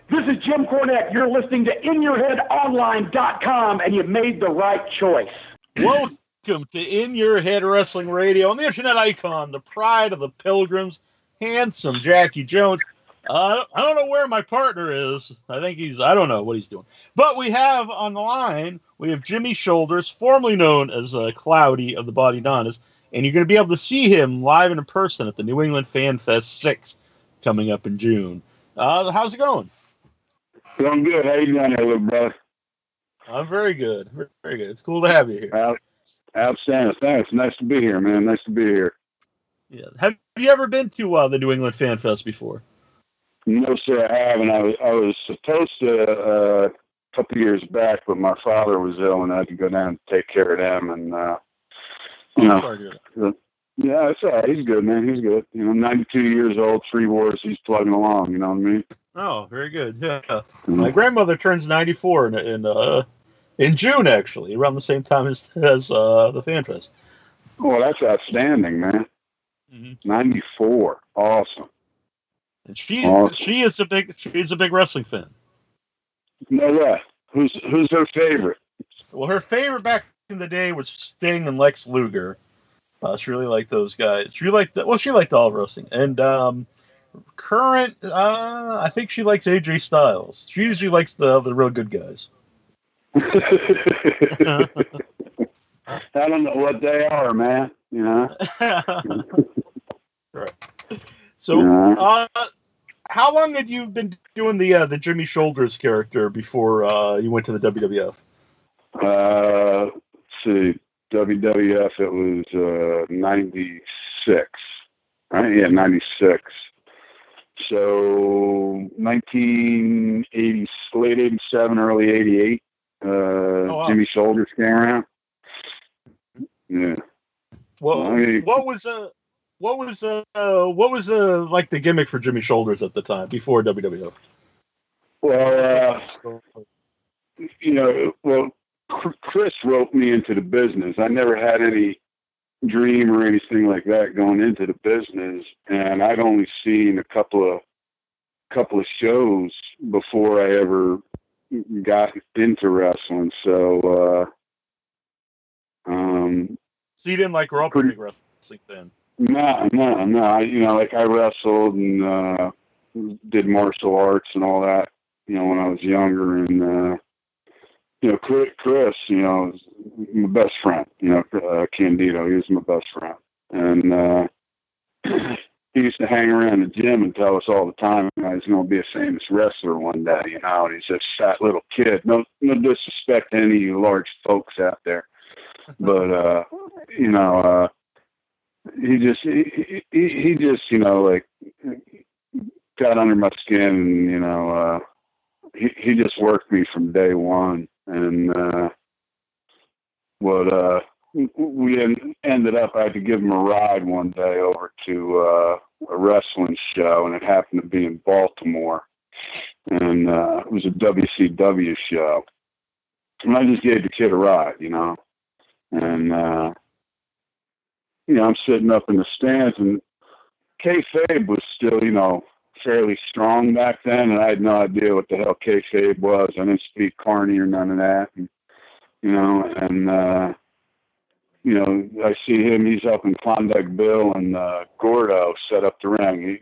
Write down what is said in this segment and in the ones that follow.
This is Jim Cornette. You're listening to InYourHeadOnline.com, and you made the right choice. Welcome to In Your Head Wrestling Radio, on the internet icon, the pride of the Pilgrims, handsome Jackie Jones. I don't know where my partner is. I don't know what he's doing. But we have on the line, we have Jimmy Shoulders, formerly known as Kloudi of the Bodydonnas, and you're going to be able to see him live and in person at the New England Fan Fest 6 coming up in June. How's it going? Going good. How you doing there, little brother? I'm very good. Very good. It's cool to have you here. Outstanding. Thanks. Nice to be here, man. Nice to be here. Yeah. Have you ever been to the New England Fan Fest before? No, sir, I haven't. I was supposed to a couple years back, but my father was ill, and I had to go down and take care of them. And yeah, it's all right. He's good, man. He's good. 92 years old, 3 wars. He's plugging along. You know what I mean? Oh, very good. Yeah. Mm-hmm. My grandmother turns 94 in June, actually, around the same time as the Fan Fest. Well, that's outstanding, man. Mm-hmm. 94, awesome. And she is a big wrestling fan. No way. Who's her favorite? Well, her favorite back in the day was Sting and Lex Luger. She really liked those guys. She liked all wrestling. And current, I think she likes AJ Styles. She usually likes the real good guys. I don't know what they are, man. Right. So, how long had you been doing the Jimmy Shoulders character before you went to the WWF? Let's see, WWF, it was 96, right? Yeah, 96. So 1980, late 87, early 88, Jimmy Shoulders came around. Yeah. Well, what was like the gimmick for Jimmy Shoulders at the time before WWF? Well, Chris roped me into the business. I never had any dream or anything like that going into the business, and I'd only seen a couple of shows before I ever got into wrestling. So, so you didn't grow up a big wrestling fan? No. I wrestled and did martial arts and all that, when I was younger. And, Chris, is my best friend, Candido, he was my best friend. And he used to hang around the gym and tell us all the time I was going to be a famous wrestler one day, and he's a fat little kid. No disrespect to any large folks out there. But, he just got under my skin, and he just worked me from day one. And we ended up, I had to give him a ride one day over to a wrestling show, and it happened to be in Baltimore, and it was a WCW show, and I just gave the kid a ride, and I'm sitting up in the stands, and kayfabe was still, fairly strong back then, and I had no idea what the hell kayfabe was. I didn't speak Carney or none of that, and, I see him, he's up in Klondike Bill and Gordo set up the ring.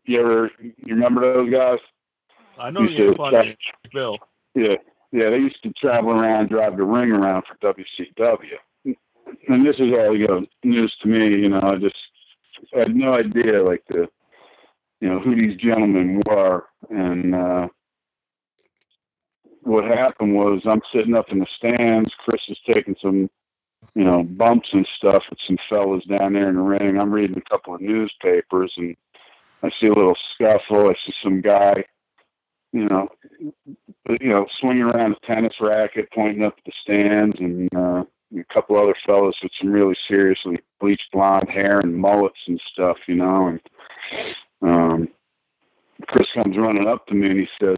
You remember those guys? I know you Klondike Bill. Yeah, they used to travel around, drive the ring around for WCW. And this is all, news to me, I had no idea, who these gentlemen were. And what happened was I'm sitting up in the stands. Chris is taking some, bumps and stuff with some fellas down there in the ring. I'm reading a couple of newspapers, and I see a little scuffle. I see some guy, swinging around a tennis racket, pointing up at the stands, and a couple other fellas with some really seriously bleached blonde hair and mullets and stuff, and Chris comes running up to me and he says,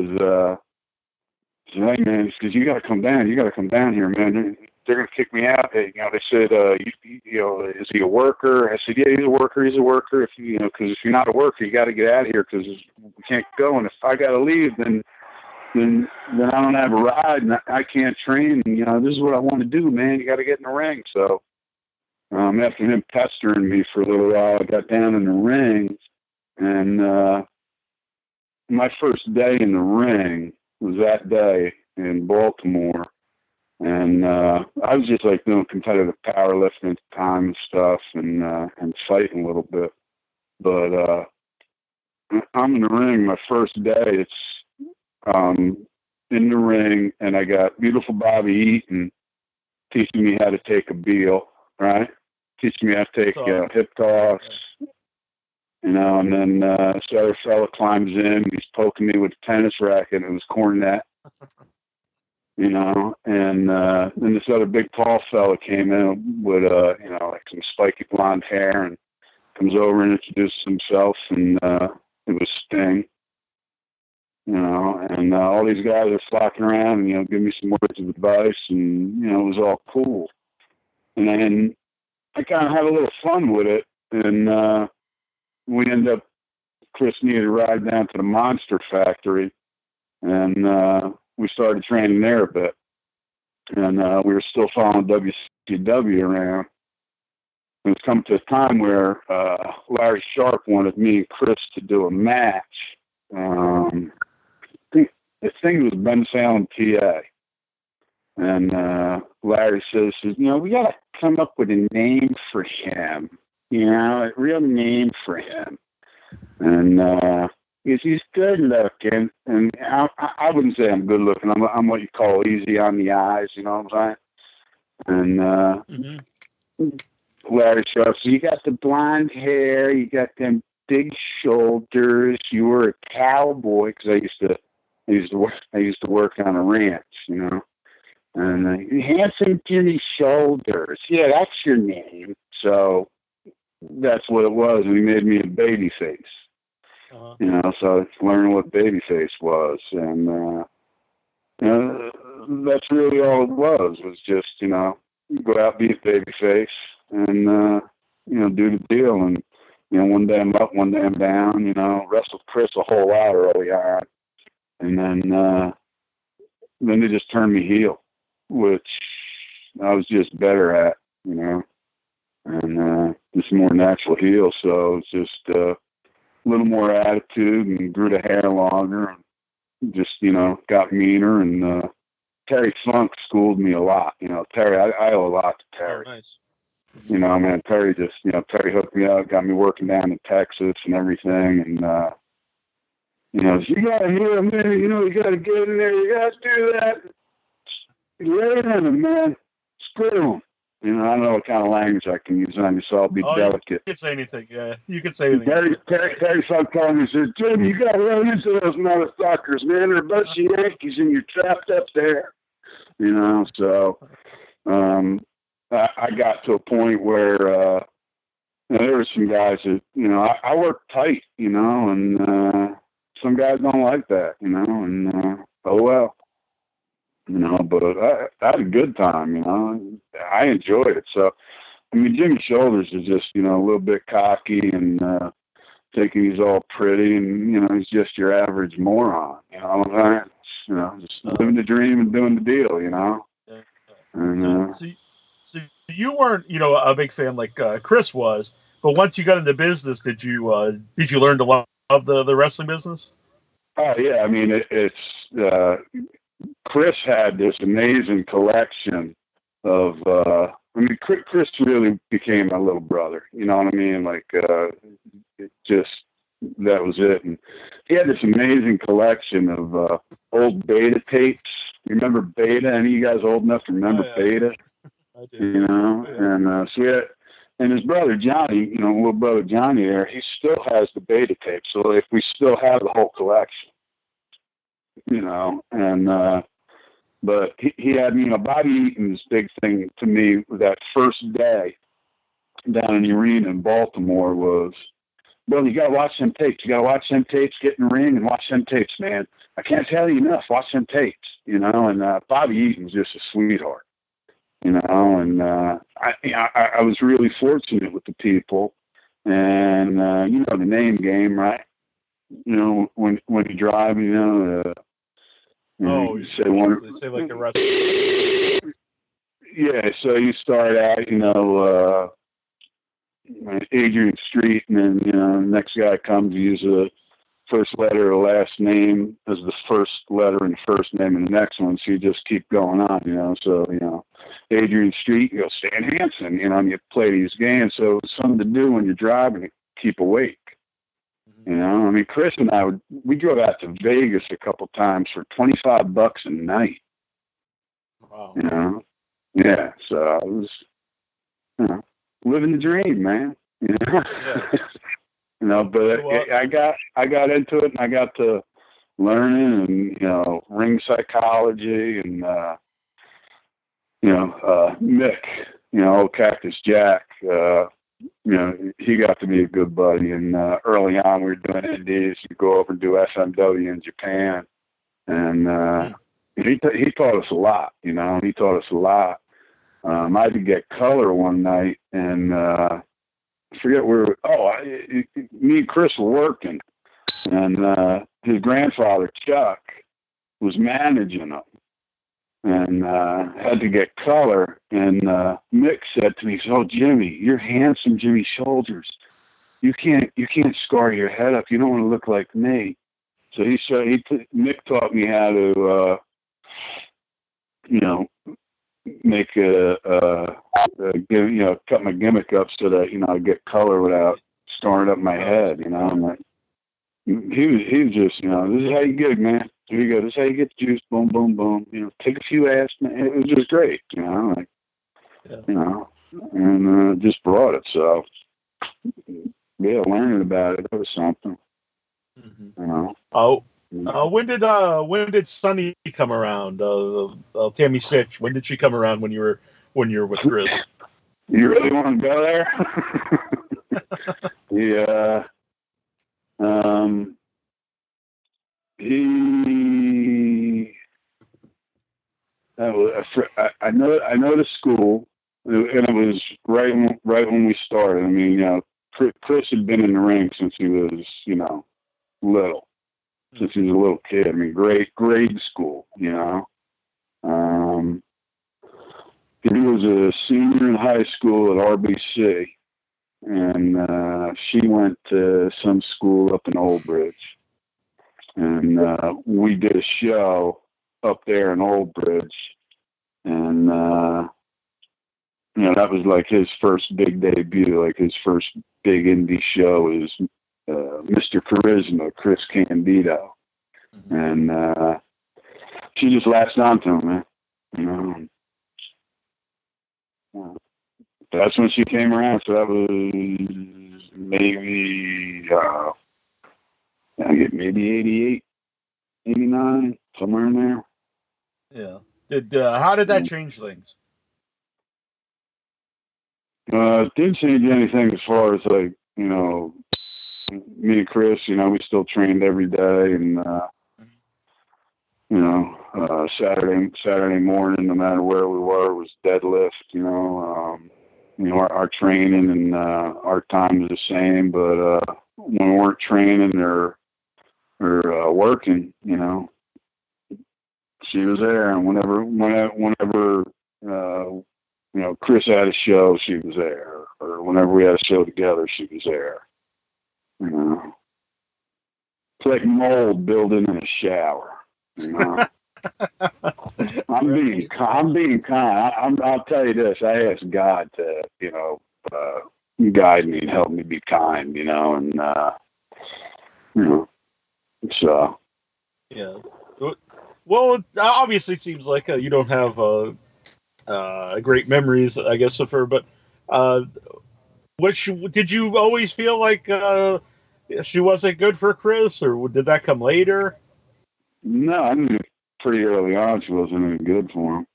hey man, he says, you gotta come down here, man. They're gonna kick me out. They said, is he a worker? I said, yeah, he's a worker. If because if you're not a worker, you got to get out of here because we can't go. And if I got to leave, then then I don't have a ride and I can't train. And, you know, this is what I want to do, man. You got to get in the ring. So after him pestering me for a little while, I got down in the ring, and my first day in the ring was that day in Baltimore. And I was just like doing competitive powerlifting at the time and stuff, and fighting a little bit. But I'm in the ring my first day. It's in the ring, and I got beautiful Bobby Eaton teaching me how to take a heel, right? Teaching me how to take hip toss, you know. And then this other fella climbs in. He's poking me with a tennis racket. It was Cornette. You know, and then this other big tall fella came in with you know, like some spiky blonde hair, and comes over and introduces himself, and it was Sting. You know, and all these guys are flocking around and, you know, give me some words of advice, and, you know, it was all cool. And then I kind of had a little fun with it, and we ended up, Chris needed a ride down to the Monster Factory, and we started training there a bit. And we were still following WCW around. It was coming to a time where Larry Sharp wanted me and Chris to do a match. I think it was Ben Salem, PA. And Larry says, you know, we got to come up with a name for him, you know, a real name for him. And he's good looking. And I wouldn't say I'm good looking. I'm what you call easy on the eyes, you know what I'm saying? And Larry Sharp, so you got the blonde hair, you got them big shoulders, you were a cowboy, because I used to work on a ranch, you know, and handsome Jimmy Shoulders. Yeah, that's your name. So that's what it was. And he made me a baby face, you know, so I was learning what baby face was. And, you know, that's really all it was just, you know, go out, be a baby face, and, you know, do the deal. And, you know, one day I'm up, one day I'm down, you know, wrestled Chris a whole lot early on. And then they just turned me heel, which I was just better at, you know, and just more natural heel. So it's just a little more attitude, and grew the hair longer, and just, you know, got meaner. And Terry Funk schooled me a lot. You know, Terry, I owe a lot to Terry. Oh, nice. You know, man, Terry just, you know, Terry hooked me up, got me working down in Texas and everything. And, you know, you got to hear him, man. You know, you got to get in there. You got to do that. Lay it in him, man. Screw him. You know, I don't know what kind of language I can use on you, so I'll be delicate. You can say anything, yeah. You can say anything. Terry Funk called me and said, Jimmy, you got to run into those motherfuckers, man. They're a bunch of Yankees, and you're trapped up there. You know, so I got to a point where you know, there were some guys that, you know, I work tight, you know, and some guys don't like that, you know, and oh well, you know, but I had a good time, you know, I enjoyed it. So, I mean, Jimmy Shoulders is just, you know, a little bit cocky and thinking he's all pretty, and, you know, he's just your average moron, you know, you know, just living the dream and doing the deal, you know. And, so you weren't, you know, a big fan like Chris was, but once you got into business, did you learn to love the wrestling business? Oh yeah, I mean it's Chris had this amazing collection of. I mean, Chris really became my little brother. You know what I mean? Like it just, that was it. And he had this amazing collection of old Beta tapes. You remember Beta? Any of you guys old enough to remember Beta? I do. You know, and so we had. And his brother Johnny, you know, little brother Johnny there, he still has the Beta tape. So if we still have the whole collection, you know, and, but he had, you know, Bobby Eaton's big thing to me that first day down in the arena in Baltimore was, well, you got to watch them tapes. You got to watch them tapes, get in the ring and watch them tapes, man. I can't tell you enough. Watch them tapes, you know, and Bobby Eaton's just a sweetheart. You know, and I was really fortunate with the people, and you know, the name game, right? You know, when you drive, you know, Oh, you say one. they say like the rest. Yeah, so you start out, Adrian Street, and then the next guy comes, you use the first letter of the last name as the first letter and first name in the next one, so you just keep going on, so Adrian Street, you go Stan Hansen, and you play these games, so it's something to do when you're driving to keep awake. Chris and I we drove out to Vegas a couple times for $25 a night. Wow. Yeah, so I was, living the dream, man. Yeah. But I got into it, and I got to learning, and ring psychology, and Mick, old Cactus Jack, he got to be a good buddy. And early on, we were doing indies. You go over and do FMW in Japan, and he taught us a lot. He taught us a lot. I had to get color one night, and I forget where. Me and Chris were working, and his grandfather Chuck was managing him, and had to get color. And Mick said to me, "Oh, Jimmy, you're handsome, Jimmy Shoulders. You can't scar your head up. You don't want to look like me." So Mick taught me how to, make cut my gimmick up so that I get color without scarring up my head. I'm like, he was just, this is how you get it, man. Here you go. This is how you get the juice. Boom, boom, boom. Take a few ass. It was just great. And just brought it. So yeah, learning about it was something. When did Sunny come around? Tammy Sytch. When did she come around when you were with Chris? You really want to go there? Yeah. I know the school, and it was right when we started. Chris had been in the ring since he was, little. Since he was a little kid. Grade school, He was a senior in high school at RBC, and she went to some school up in Old Bridge. And we did a show up there in Old Bridge, and that was like his first big debut, like his first big indie show is Mr. Charisma, Chris Candido. And she just latched onto him, man. That's when she came around. So that was maybe, maybe 88, 89, somewhere in there. Yeah. How did that change things? It didn't change anything as far as me and Chris, we still trained every day, and Saturday morning, no matter where we were, was deadlift. Our training and our time is the same, but when we weren't training or working, she was there, and whenever Chris had a show, she was there, or whenever we had a show together, she was there. It's like mold building in a shower. I'm being kind. I'll tell you this. I asked God to, guide me and help me be kind. So. Yeah. Well, it obviously seems like you don't have great memories, I guess, of her. But did you always feel like she wasn't good for Chris, or did that come later? No, I knew pretty early on she wasn't any good for him.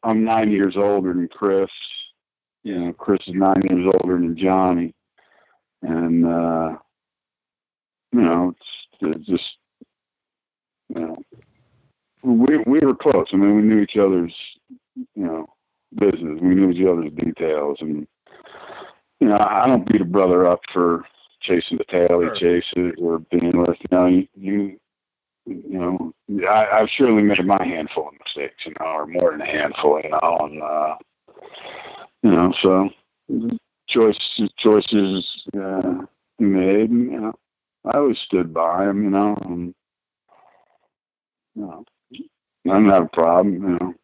I'm 9 years older than Chris. Chris is 9 years older than Johnny, and it's just we were close. We knew each other's business. We knew each other's details, and I don't beat a brother up for chasing the tail he chases or being with. You I've surely made my handful of mistakes, or more than a handful, and so choices made, and I always stood by them, and I don't have a problem,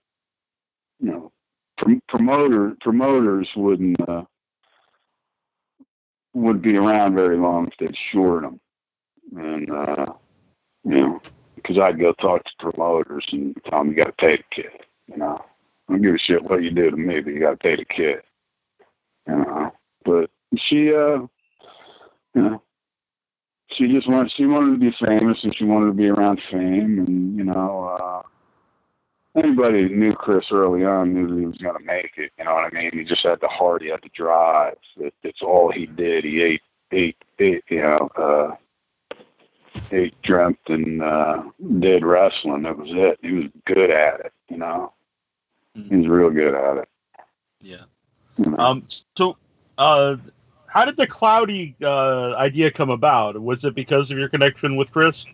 promoters wouldn't be around very long if they'd short them, and because I'd go talk to promoters and tell them you got to pay the kid, I don't give a shit what you do to me, but you got to pay the kid, But she, she wanted to be famous, and she wanted to be around fame, and anybody who knew Chris early on knew that he was going to make it. You know what I mean? He just had the heart, he had the drive. It's all he did. He ate, dreamt, and did wrestling. That was it. He was good at it. He was real good at it. Yeah. So, how did the Kloudi idea come about? Was it because of your connection with Chris?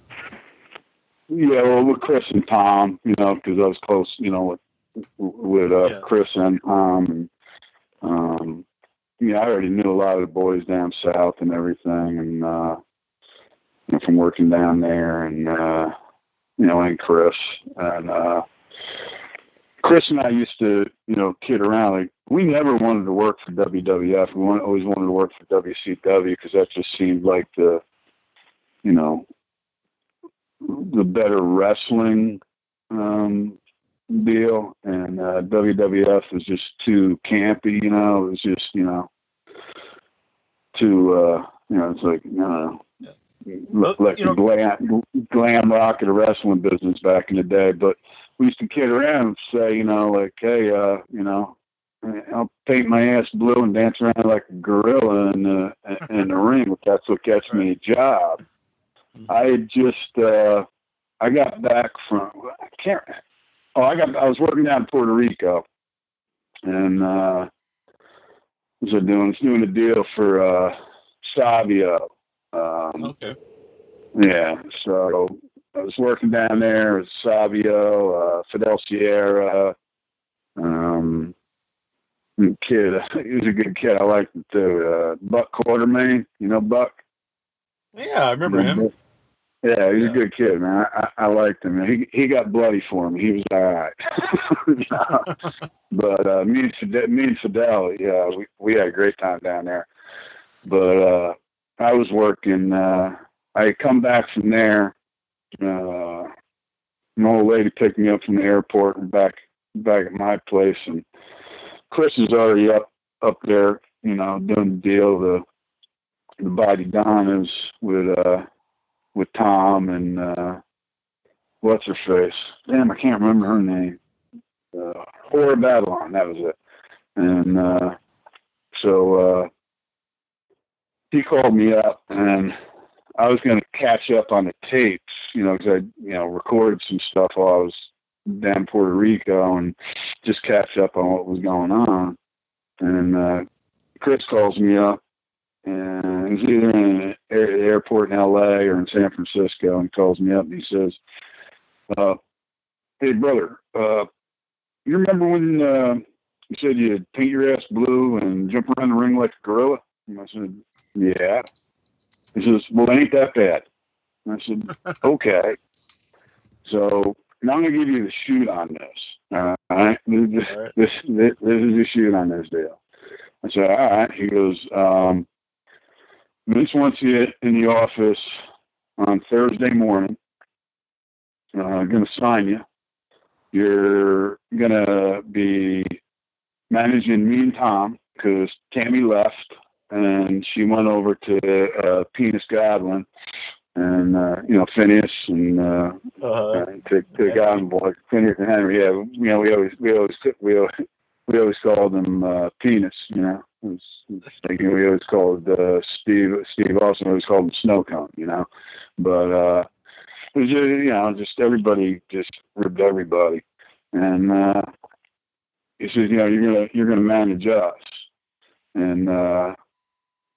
Yeah, well, with Chris and Tom, because I was close, with Chris and Tom, and I already knew a lot of the boys down south and everything, and from working down there, and and Chris, and Chris and I used to, kid around. Like, we never wanted to work for WWF. We always wanted to work for WCW because that just seemed like the better wrestling deal. And WWF was just too campy, It was just, too, it's like, like the glam rock of the wrestling business back in the day. But we used to kid around and say, like, hey, I'll paint my ass blue and dance around like a gorilla in the ring if that's what gets me a job. I had just, I got back from, I was working down in Puerto Rico, and was doing a deal for Savio. Okay. Yeah, so I was working down there with Savio, Fidel Sierra, kid. He was a good kid. I liked him too. Buck Quartermain, Buck? Yeah, I remember him. Yeah, he's a good kid, man. I liked him. He got bloody for me. He was all right. But me and Fidel, yeah, we had a great time down there. But I was working. I had come back from there. An old lady picked me up from the airport and back at my place, and Chris is already up there, doing the deal, the Bodydonnas with Tom and what's her face? Damn, I can't remember her name. Or Babylon, that was it. And so he called me up, and I was going to catch up on the tapes, because I, recorded some stuff while I was down in Puerto Rico, and just catch up on what was going on. And Chris calls me up, and he's either in an airport in LA or in San Francisco, and calls me up and he says, hey brother, you remember when you said you'd paint your ass blue and jump around the ring like a gorilla? And I said, yeah. He says, well, it ain't that bad. And I said, okay. So now I'm going to give you the shoot on this. All right? This is the shoot on this deal. I said, all right. He goes, Vince wants you in the office on Thursday morning. Going to sign you. You're going to be managing me and Tom because Tammy left and she went over to Penis Godwin and Phineas and to Godwin boy, Phineas and Henry. Yeah, we always called them Penis. We always called Steve. Steve also always called him Snow Cone. But it was just everybody just ribbed everybody, and he says, you're gonna manage us, and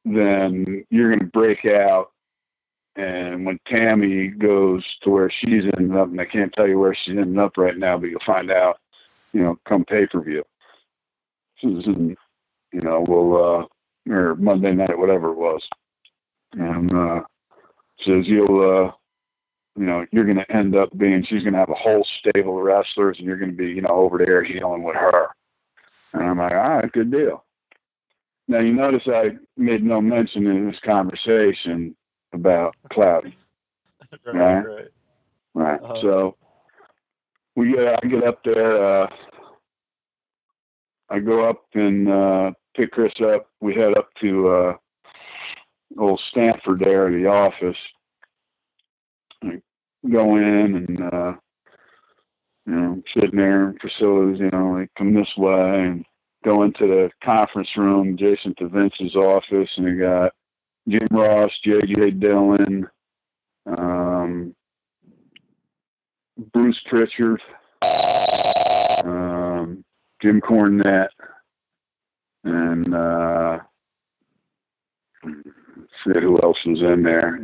then you're gonna break out And when Tammy goes to where she's ending up, and I can't tell you where she's ending up right now, but you'll find out, come pay-per-view. You know, we'll, or Monday night, whatever it was. And says you're going to end up she's going to have a whole stable of wrestlers, and you're going to be, over there healing with her. And I'm like, all right, good deal. Now, you notice I made no mention in this conversation about Kloudi. Right. Uh-huh. So I get up there. I go up and pick Chris up. We head up to old Stanford there, the office. I go in and sitting there, and Priscilla's, they come this way, and go into the conference room adjacent to Vince's office, and we got Jim Ross, J.J. Dillon, Bruce Prichard, Jim Cornette, and see who else was in there.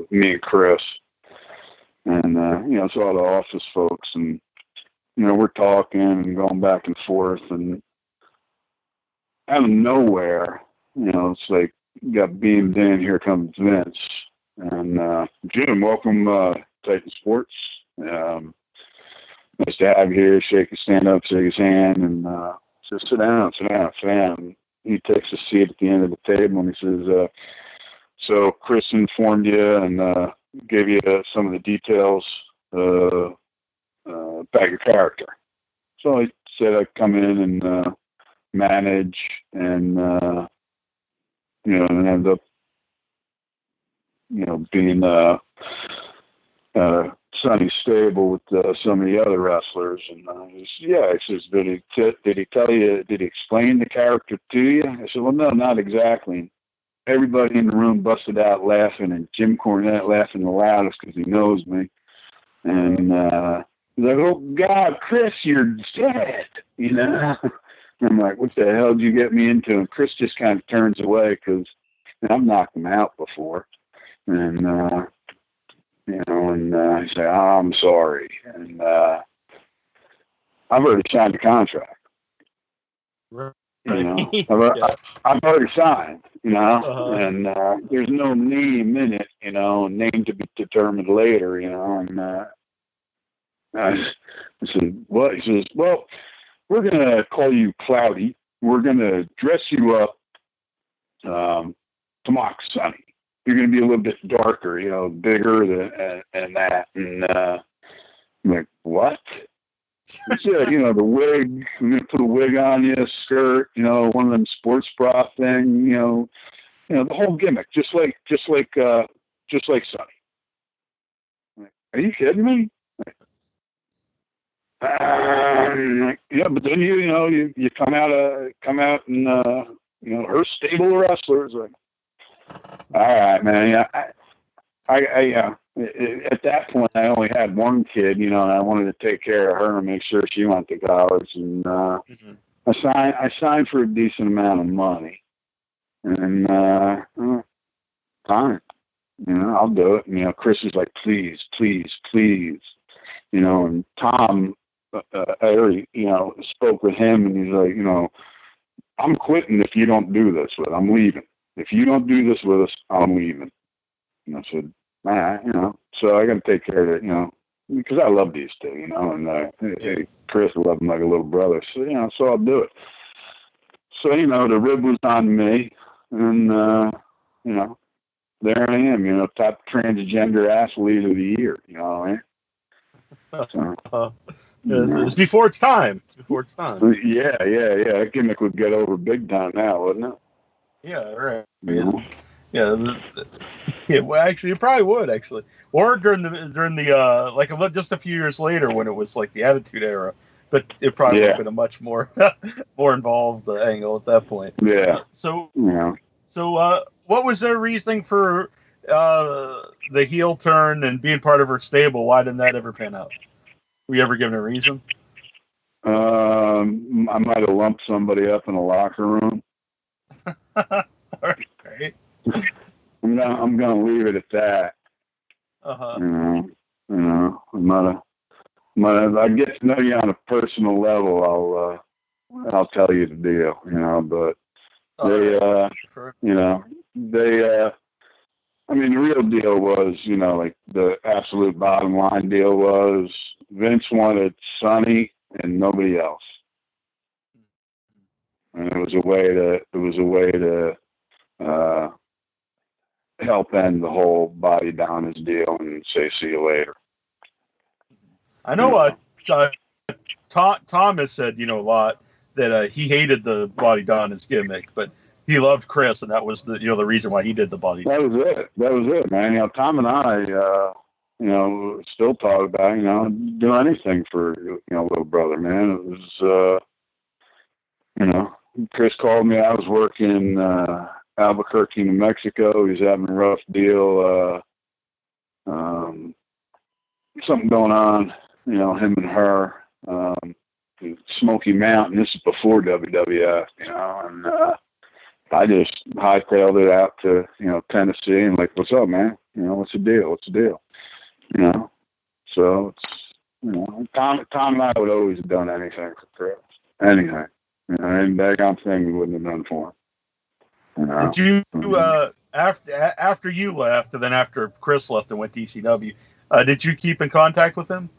Me and Chris, and it's all the office folks, and we're talking and going back and forth, and out of nowhere, it's like got beamed in. Here comes Vince, and Jim, welcome Titan Sports. Nice to have you here. Stand up, shake his hand, and says, sit down. He takes a seat at the end of the table, and he says, so Chris informed you and gave you some of the details about your character. So I said I'd come in and manage and, and end up, being Sonny stable with some of the other wrestlers. And he says, did he tell you, did he explain the character to you? I said, well, no, not exactly. Everybody in the room busted out laughing, and Jim Cornette laughing the loudest because he knows me. And he's like, oh, God, Chris, you're dead, I'm like, what the hell did you get me into? And Chris just kind of turns away because I've knocked him out before. And, he said, oh, I'm sorry. And I've already signed the contract. Right. I've already signed, and there's no name in it, name to be determined later, and I said, what? He says, well, we're going to call you Kloudi. We're going to dress you up to mock Sonny. You're going to be a little bit darker, bigger than that. And I'm like, what? He said, the wig, we're going to put a wig on you, a skirt, one of them sports bra thing, the whole gimmick, just like Sonny. Like, are you kidding me? Yeah, but then you come out and her stable of wrestlers. Like, all right, man. Yeah, I at that point I only had one kid, and I wanted to take care of her and make sure she went to college. And I signed for a decent amount of money, and fine, I'll do it. Chris is like, please, and Tom. I already, spoke with him, and he's like, I'm quitting if you don't do this with us. I'm leaving. If you don't do this with us, I'm leaving. And I said, all right, so I got to take care of it, because I love these two, and Chris, I love him like a little brother. So, so I'll do it. So, the rib was on me, and, there I am, top transgender athlete of the year, So, it's before it's time. Yeah. That gimmick would get over big time now, wouldn't it? Yeah, right. Yeah. Well, actually, it probably would actually, or during the like just a few years later when it was like the Attitude Era, but it probably would have been a much more involved angle at that point. Yeah. So what was their reasoning for the heel turn and being part of her stable? Why didn't that ever pan out? Were you ever given a reason? I might have lumped somebody up in a locker room. All right. I'm gonna leave it at that. Uh-huh. I get to know you on a personal level. I'll tell you the deal, but I mean, the real deal was, like the absolute bottom line deal was Vince wanted Sonny and nobody else. And it was a way to help end the whole Bodydonnas deal and say, see you later. I know Tom has said, a lot that he hated the Bodydonnas gimmick, but he loved Chris, and that was the the reason why he did the body. That was it, man. Tom and I, still talk about, do anything for, little brother, man. It was, Chris called me. I was working Albuquerque, New Mexico. He was having a rough deal. Something going on, him and her. Smoky Mountain. This is before WWF, and I just hightailed it out to, Tennessee and like, what's up, man? What's the deal? So it's, Tom and I would always have done anything for Chris. Anything. Any daggone thing we wouldn't have done for him. Did you, after you left, and then after Chris left and went to ECW, did you keep in contact with him?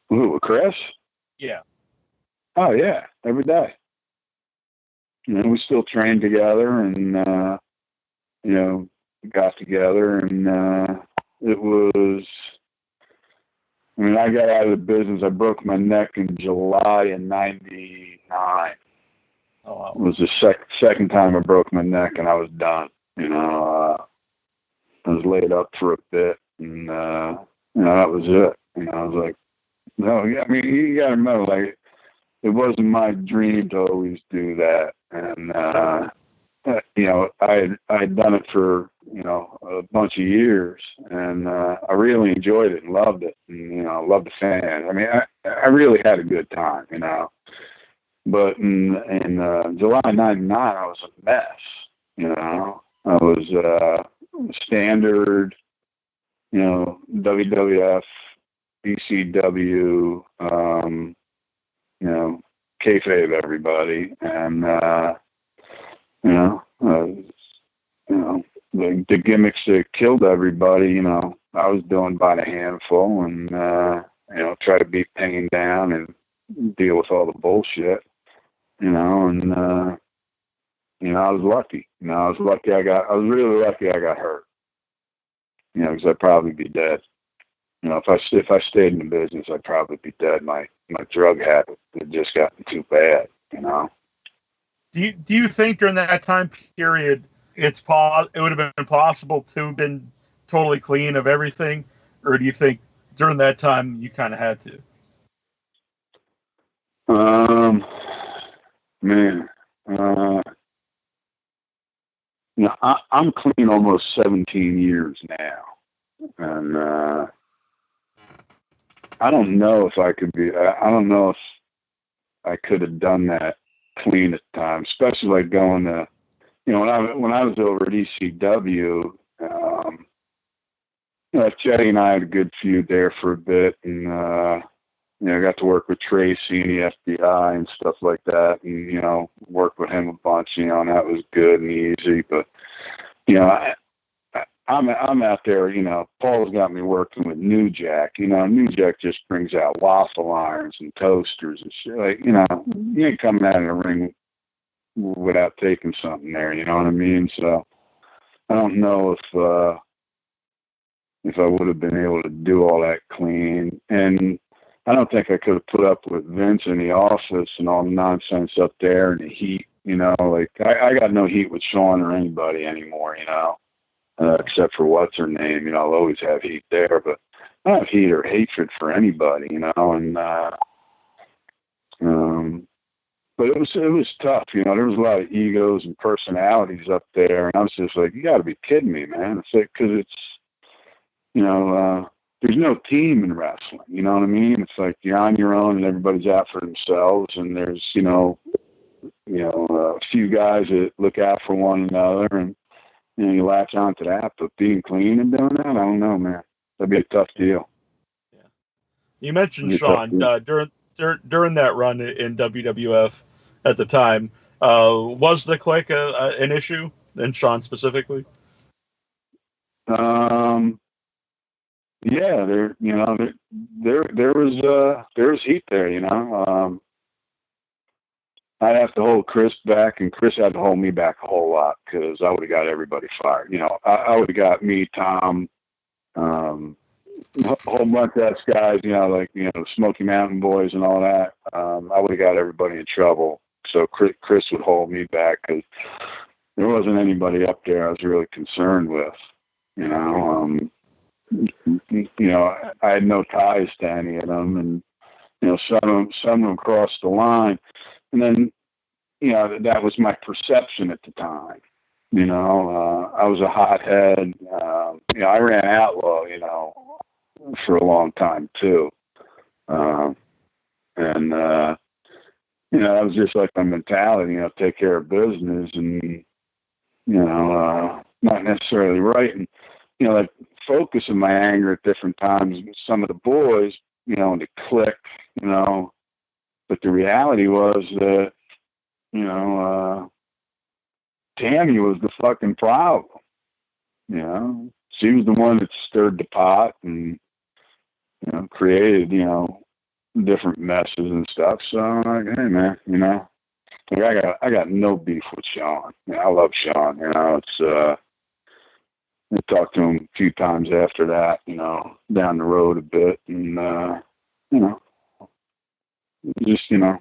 Who, with Chris? Yeah. Oh, yeah. Every day. We still trained together and, got together, and it was, I got out of the business. I broke my neck in July of 99. Oh, wow. It was the second time I broke my neck, and I was done. I was laid up for a bit, and, that was it. I was like, no, you got to remember, like, it wasn't my dream to always do that. And, I had done it for, a bunch of years, and I really enjoyed it and loved it, and, loved the fans. I really had a good time, But in July 99, I was a mess, I was standard, WWF, ECW, kayfabe everybody, and the gimmicks that killed everybody. I was doing by the handful, and try to beat pain down and deal with all the bullshit, and I was lucky. I was really lucky I got hurt. Because I'd probably be dead. If I stayed in the business, I'd probably be dead. My drug habit had just gotten too bad. Do you think during that time period it would have been possible to have been totally clean of everything, or do you think during that time you kind of had to? I'm clean almost 17 years now, and I don't know if I could be. I don't know if I could have done that clean at the time, especially like going to, when I was over at ECW. Chetty and I had a good feud there for a bit, and I got to work with Tracy and the FBI and stuff like that, and work with him a bunch, and that was good and easy. But I'm out there, Paul's got me working with New Jack. New Jack just brings out waffle irons and toasters and shit. Like, you ain't coming out of the ring without taking something there, you know what I mean? So I don't know if I would have been able to do all that clean. And I don't think I could have put up with Vince in the office and all the nonsense up there and the heat, like I got no heat with Shawn or anybody anymore, except for what's her name, I'll always have heat there, but I don't have heat or hatred for anybody, and, but it was tough, there was a lot of egos and personalities up there, and I was just like, you gotta be kidding me, man. It's like, cause it's, there's no team in wrestling, you know what I mean? It's like you're on your own and everybody's out for themselves, and there's, a few guys that look out for one another, and you latch onto that. But being clean and doing that, I don't know, man. That'd be a tough deal. Yeah. You mentioned Shawn during that run in WWF at the time. Was the Clique an issue, and Shawn specifically? Yeah, there was heat there, you know. I'd have to hold Chris back, and Chris had to hold me back a whole lot because I would have got everybody fired. You know, I would have got me, Tom, a whole bunch of us guys, you know, like, you know, Smoky Mountain Boys and all that. I would have got everybody in trouble. So Chris would hold me back because there wasn't anybody up there I was really concerned with. You know, I had no ties to any of them, and you know, some of them crossed the line. And then, you know, that was my perception at the time. You know, I was a hothead. You know, I ran outlaw, you know, for a long time too. And, you know, that was just like my mentality, you know, take care of business and, you know, not necessarily right. And, you know, like focusing my anger at different times, some of the boys, you know, and the clique, you know, but the reality was that, you know, Tammy was the fucking problem. You know, she was the one that stirred the pot and, you know, created, you know, different messes and stuff. So I'm like, hey man, you know, like I got no beef with Shawn. You know, I love Shawn. You know, it's I talked to him a few times after that, you know, down the road a bit, and you know, just, you know,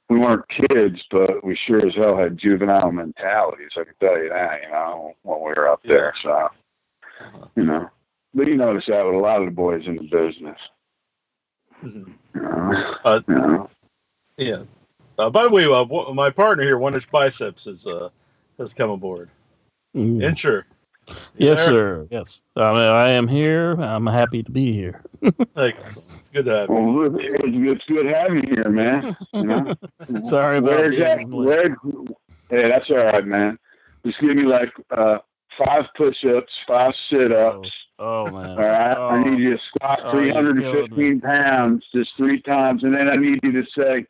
we weren't kids, but we sure as hell had juvenile mentalities. I can tell you that, you know, when we were up there. So, you know, but you notice that with a lot of the boys in the business. Mm-hmm. You know. Yeah. By the way, my partner here, 1 Inch Biceps, has come aboard. And sure. Yes, sir. Yes. I am here. I'm happy to be here. Excellent. It's good to have you. Well, it's good having you here, man. You know? Sorry about that. Hey, that's all right, man. Just give me like 5 push-ups, 5 sit-ups. Oh man. All right. I need you to squat 315 pounds just 3 times, and then I need you to say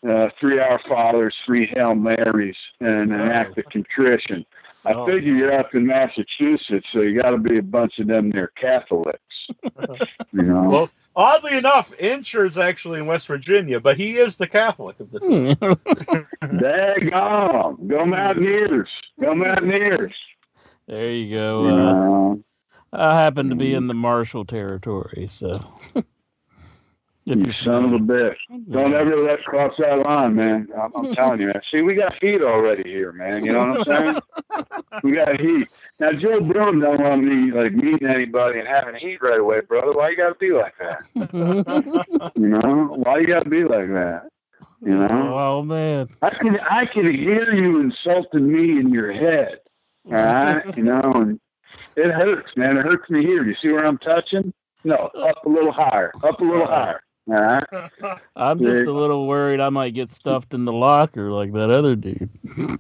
3 Our Fathers, 3 Hail Marys, and an act of contrition. I figure you're up in Massachusetts, so you got to be a bunch of them there Catholics. You know. Well, oddly enough, Incher's actually in West Virginia, but he is the Catholic of the two. Daggone. Go Mountaineers. Go Mountaineers. There you go. I happen to be in the Marshall territory, so. You son of a bitch. Don't ever let us cross that line, man. I'm telling you, man. See, we got heat already here, man. You know what I'm saying? We got heat. Now, Joe Brown don't want me, like, meeting anybody and having heat right away, brother. Why you got to be like that? You know? Why you got to be like that? You know? Oh, man. I can hear you insulting me in your head. All right? You know? And it hurts, man. It hurts me here. You see where I'm touching? No, up a little higher. Up a little higher. I'm just a little worried I might get stuffed in the locker like that other dude. You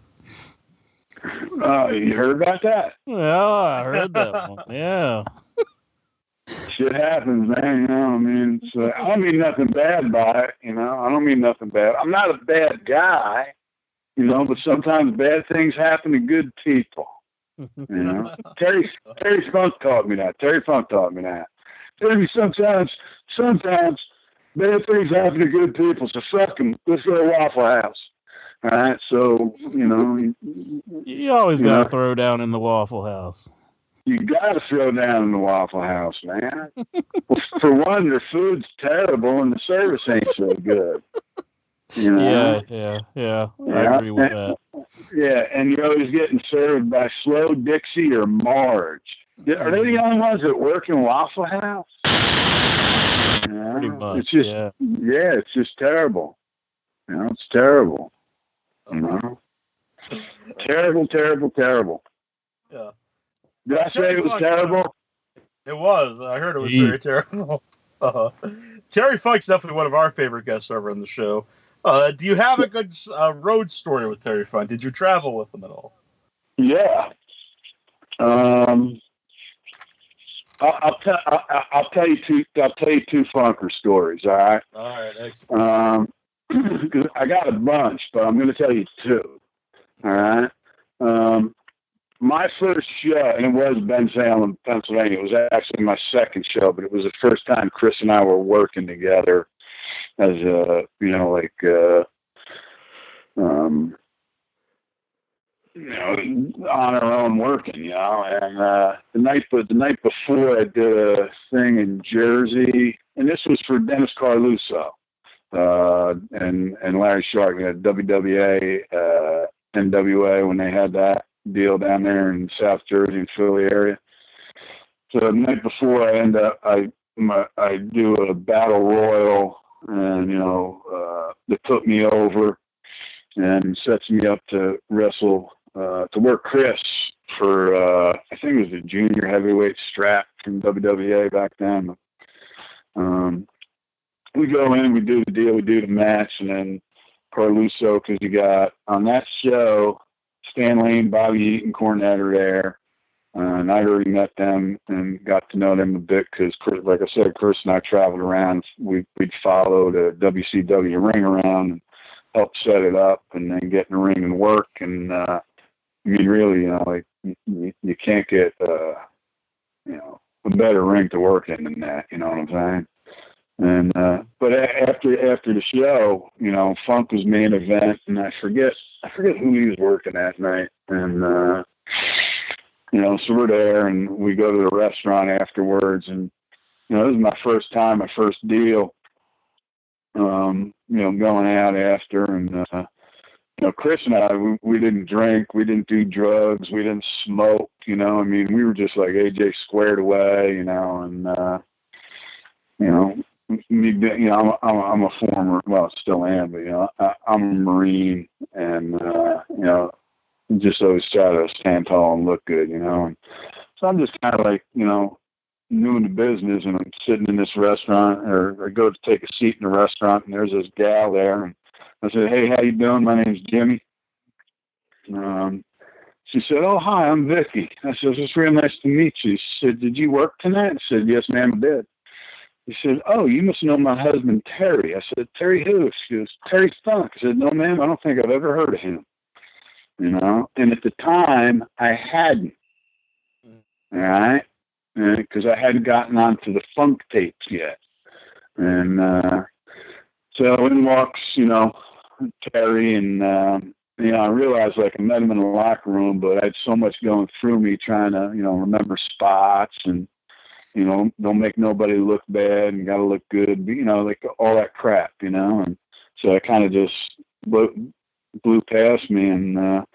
heard about that? Yeah, I heard that one. Yeah. Shit happens, man. You know, I mean, I don't mean nothing bad by it. You know, I don't mean nothing bad. I'm not a bad guy, you know, but sometimes bad things happen to good people. You know, Terry Funk taught me that. Terry, sometimes bad things happen to good people, so fuck them. Let's go to Waffle House. All right, so, you know. You always got to throw down in the Waffle House. You got to throw down in the Waffle House, man. Well, for one, their food's terrible and the service ain't so good. You know? Yeah. I agree with that. Yeah, and you're always getting served by Slow, Dixie, or Marge. Are they the only ones that work in Waffle House? Yeah, pretty much. It's just, it's just terrible. You know, it's terrible. You know, terrible. Yeah. Did I say it was terrible? It was. I heard it was very terrible. Terry Funk's definitely one of our favorite guests over on the show. Do you have a good road story with Terry Funk? Did you travel with him at all? Yeah. I'll tell you two funker stories. All right. All right. Excellent. Because I got a bunch, but I'm going to tell you two. All right. My first show, and it was Bensalem, Pennsylvania. It was actually my second show, but it was the first time Chris and I were working together as a, on our own working, And the night before, I did a thing in Jersey, and this was for Dennis Carluso and Larry Shark. We had WWA, NWA when they had that deal down there in South Jersey and Philly area. So the night before, I do a battle royal, and they put me over and sets me up to wrestle, to work Chris for I think it was the junior heavyweight strap from WWA back then. We go in, we do the deal, we do the match, and then Carluso, because you got on that show, Stan Lane, Bobby Eaton, Cornette are there. And I already met them and got to know them a bit because, like I said, Chris and I traveled around. We'd follow the WCW ring around and help set it up and then get in the ring and work. And, I mean, really, you can't get, a better ring to work in than that, you know what I'm saying? And, but after the show, Funk was main event, and I forget who he was working that night. And, so we're there, and we go to the restaurant afterwards, and, this is my first time, my first deal, going out after, and, Chris and I, we didn't drink, we didn't do drugs, we didn't smoke, we were just like AJ squared away, and, I'm a former, well, still am, but, I'm a Marine, and, just always try to stand tall and look good, and so I'm just kind of like, new in the business, and I'm sitting in this restaurant, or I go to take a seat in the restaurant, and there's this gal there, and I said, "Hey, how you doing? My name's Jimmy." She said, "Oh, hi, I'm Vicky." I said, "It's real nice to meet you." She said, "Did you work tonight?" I said, "Yes, ma'am, I did." He said, "Oh, you must know my husband, Terry." I said, "Terry who?" She goes, "Terry Funk." I said, "No, ma'am, I don't think I've ever heard of him." And at the time, I hadn't. All right? Because I hadn't gotten onto the Funk tapes yet. And so in walks, Terry, and, I realized, I met him in the locker room, but I had so much going through me trying to, remember spots and, don't make nobody look bad and got to look good, like all that crap, and so I kind of just blew past me, and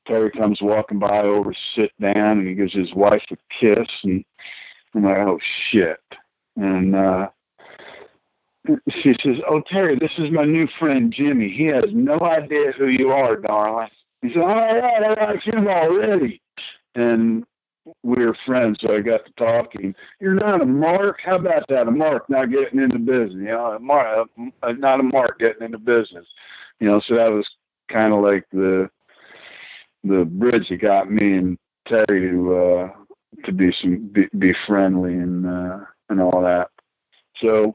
Terry comes walking by over, sit down, and he gives his wife a kiss, and I'm like, oh shit. And she says, "Oh, Terry, this is my new friend Jimmy. He has no idea who you are, darling." He said, "All right, I like him already." And we were friends, so I got to talking. "You're not a mark? How about that? A mark not getting into business, not a mark getting into business." So that was kind of like the bridge that got me and Terry to be friendly and all that. So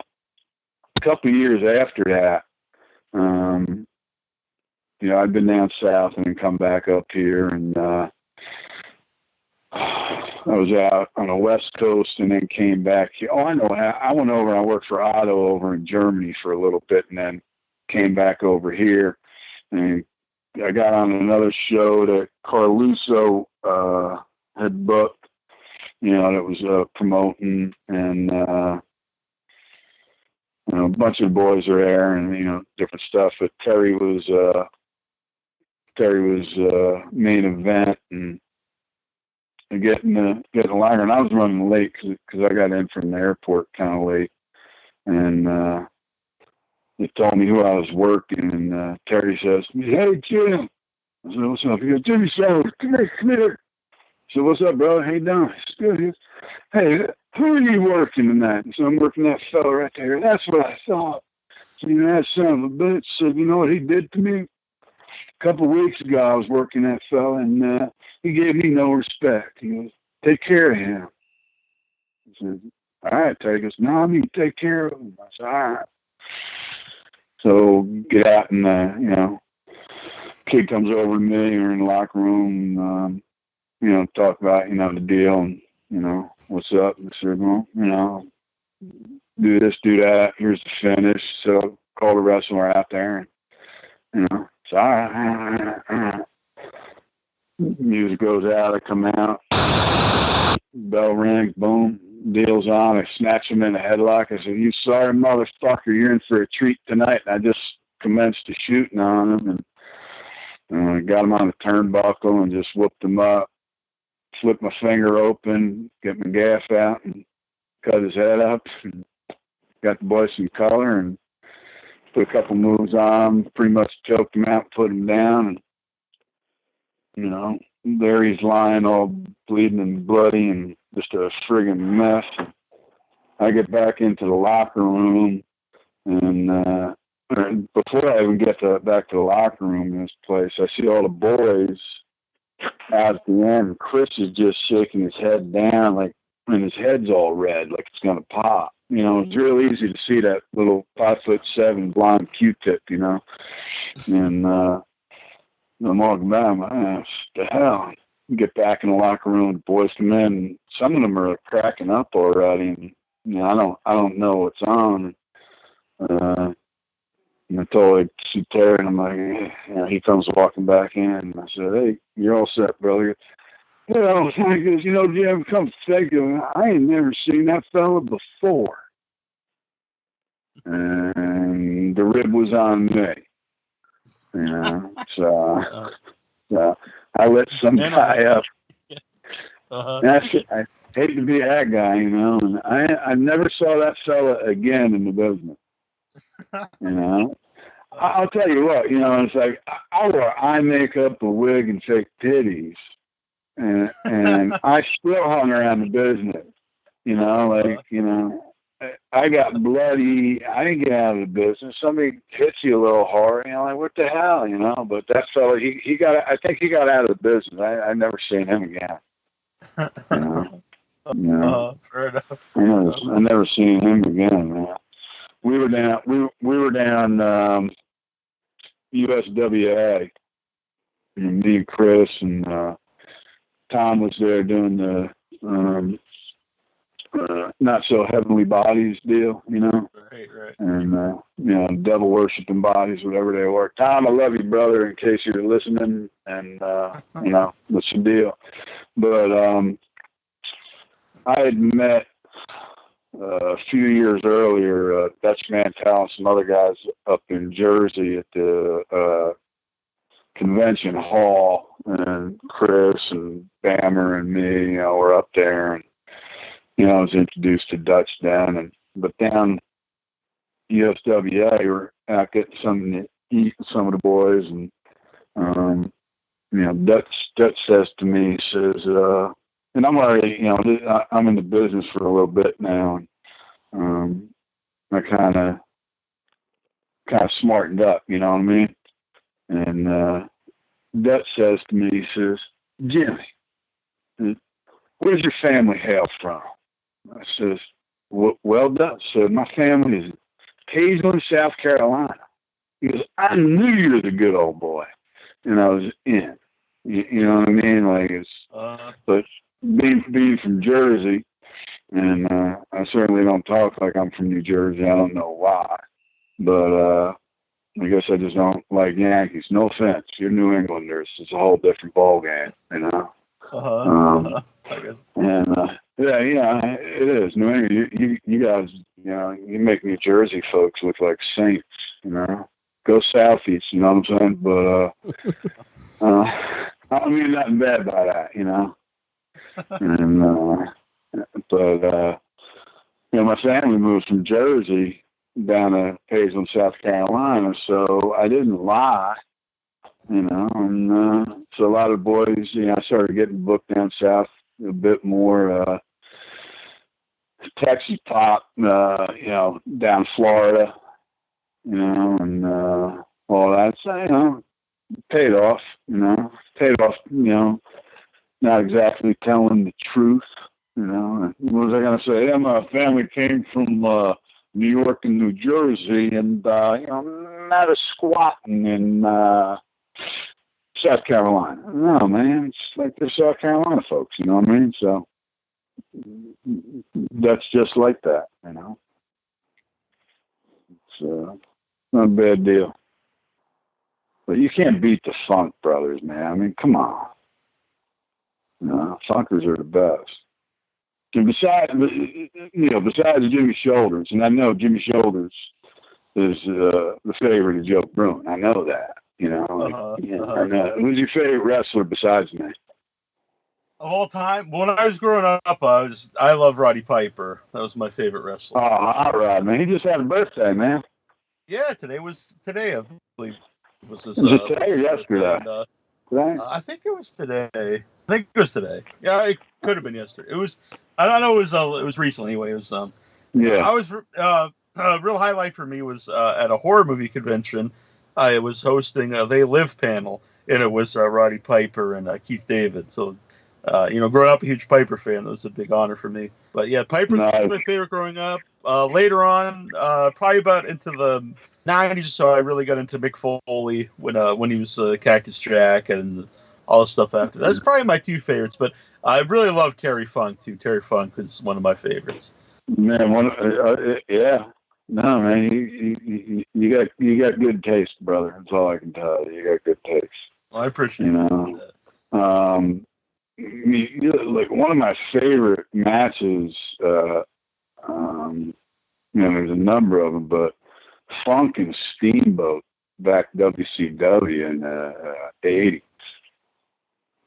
a couple of years after that, I'd been down south and then come back up here, and I was out on the West Coast and then came back here. Oh, I know. I went over and I worked for Otto over in Germany for a little bit, and then came back over here, and I got on another show that Carluso had booked, that was promoting, and a bunch of boys are there, and different stuff. But Terry was main event, and getting the liner, and I was running late because I got in from the airport kind of late, and they told me who I was working, and Terry says, "Hey, Jim." I said, "What's up?" He goes, "Jimmy Sellers, come here." I said, "What's up, bro? How you doing?" It's good. He goes, "Hey, who are you working tonight?" And so I'm working that fella right there. That's what I thought. So, that son of a bitch said, "You know what he did to me? A couple of weeks ago, I was working that fella, and he gave me no respect. He goes, take care of him." said, all right, Terry goes, no, I need to take care of him. I said, all right. So get out and, kid comes over to me, or in the locker room, talk about, the deal and, what's up. And I said, well, do this, do that. Here's the finish. So call the wrestler out there. And, so all right. Music goes out. I come out. Bell rings. Boom. Deal's on. I snatch him in the headlock. I said, you sorry motherfucker. You're in for a treat tonight. And I just commenced to shooting on him. And I got him on the turnbuckle and just whooped him up. Flipped my finger open. Get my gaff out and cut his head up. And got the boy some color and put a couple moves on him. Pretty much choked him out, put him down. And, there he's lying all bleeding and bloody and just a friggin' mess. And I get back into the locker room, and before I even get back to the locker room in this place, I see all the boys out at the end. Chris is just shaking his head down, and his head's all red, like it's going to pop. It's real easy to see that little 5'7" blonde Q-tip, and I'm walking by, I'm like, what the hell? Get back in the locker room, the boys come in, and some of them are cracking up already, and I don't know what's on. And I told Terry, and I'm like, he comes walking back in, and I said, hey, you're all set, brother. He goes, Jim, come think of it, I ain't never seen that fella before. And the rib was on me. So I let some guy up. I hate to be that guy, and I never saw that fella again in the business. I'll tell you what, it's like I wore eye makeup, a wig, and fake titties, and I still hung around the business. I got bloody. I didn't get out of the business. Somebody hits you a little hard, what the hell, But that fella, he got. I think he got out of the business. I never seen him again. Fair enough. I never seen him again, man. We were down USWA, and me and Chris and Tom was there doing the not so heavenly bodies deal, Right. And devil worshiping bodies, whatever they were. Tom, I love you, brother, in case you're listening, and what's the deal? But I had met a few years earlier Dutch Mantel and some other guys up in Jersey at the convention hall, and Chris and Bammer and me, were up there, and I was introduced to Dutch then, but down USWA, we were out getting something to eat with some of the boys, and Dutch says to me, he says, and I'm already, I'm in the business for a little bit now, and I kind of smartened up, you know what I mean? And Dutch says to me, he says, Jimmy, where's your family hail from? I says, well, Dutch, so my family is Paisley, South Carolina. He goes, I knew you were the good old boy. And I was in. You know what I mean? But being from Jersey, and I certainly don't talk like I'm from New Jersey. I don't know why. But I guess I just don't like Yankees. No offense. You're New Englanders. It's a whole different ball game, And it is. New England, you guys, you make New Jersey folks look like saints, Go Southeast, you know what I'm saying? But I don't mean nothing bad by that, And my family moved from Jersey down to Paisley, South Carolina, so I didn't lie, and so a lot of boys, I started getting booked down south a bit more, Texas pop, down Florida, and all that. So, paid off, not exactly telling the truth, You know, what was I going to say? Yeah, my family came from New York and New Jersey, and not a squatting in South Carolina. No, man, it's like they're South Carolina folks. You know what I mean? So that's just like that. You know, it's not a bad deal. But you can't beat the Funk Brothers, man. I mean, come on. Funkers are the best. And besides Jimmy Shoulders, and I know Jimmy Shoulders is the favorite of Joe Bruin. I know that. You know, I know. Who's your favorite wrestler besides me? Of all time, when I was growing up, I love Roddy Piper. That was my favorite wrestler. Oh, hot Rod, man! He just had a birthday, man. Yeah, today, I believe. Was it today or yesterday? And, I think it was today. Yeah, it could have been yesterday. It was. I don't know. It was recently anyway. It was. Yeah. I was. A real highlight for me was at a horror movie convention. I was hosting a They Live panel, and it was Roddy Piper and Keith David. So, growing up a huge Piper fan, that was a big honor for me. But yeah, Piper was my favorite growing up. Later on, probably about into the 90s or so, I really got into Mick Foley when he was Cactus Jack and all the stuff after. That's probably my two favorites, but I really love Terry Funk too. Terry Funk is one of my favorites. Man, yeah. No, man, you got good taste, brother. That's all I can tell you. You got good taste. Well, I appreciate that. Like one of my favorite matches. There's a number of them, but Funk and Steamboat back WCW in the 80s.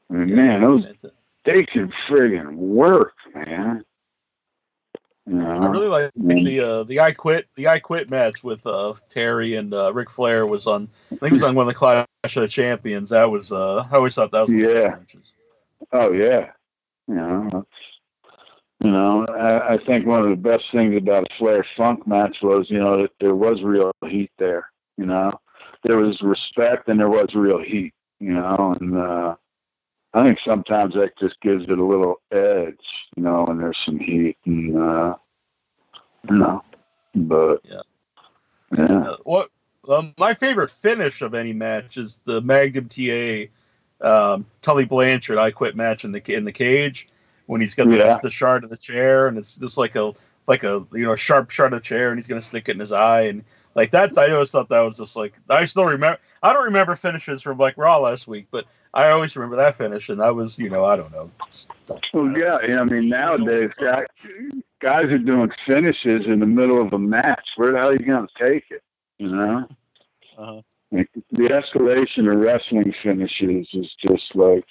I mean, man, they can friggin' work, man. I really like the I Quit match with Terry and Ric Flair was on. I think it was on one of the Clash of the Champions. That was I always thought that was one of the matches. Oh yeah, I think one of the best things about a Flair Funk match was that there was real heat there. There was respect and there was real heat. And I think sometimes that just gives it a little edge, when there's some heat, and but yeah. What my favorite finish of any match is the Magnum TA Tully Blanchard I Quit match in the cage when he's got the shard of the chair, and it's just like a sharp shard of the chair, and he's gonna stick it in his eye, and like that's I always thought that was just like I still remember. I don't remember finishes from like Raw last week, but I always remember that finish, and that was, I don't know. Well, yeah, I mean, nowadays, guys are doing finishes in the middle of a match. Where the hell are you going to take it, Like, the escalation of wrestling finishes is just like,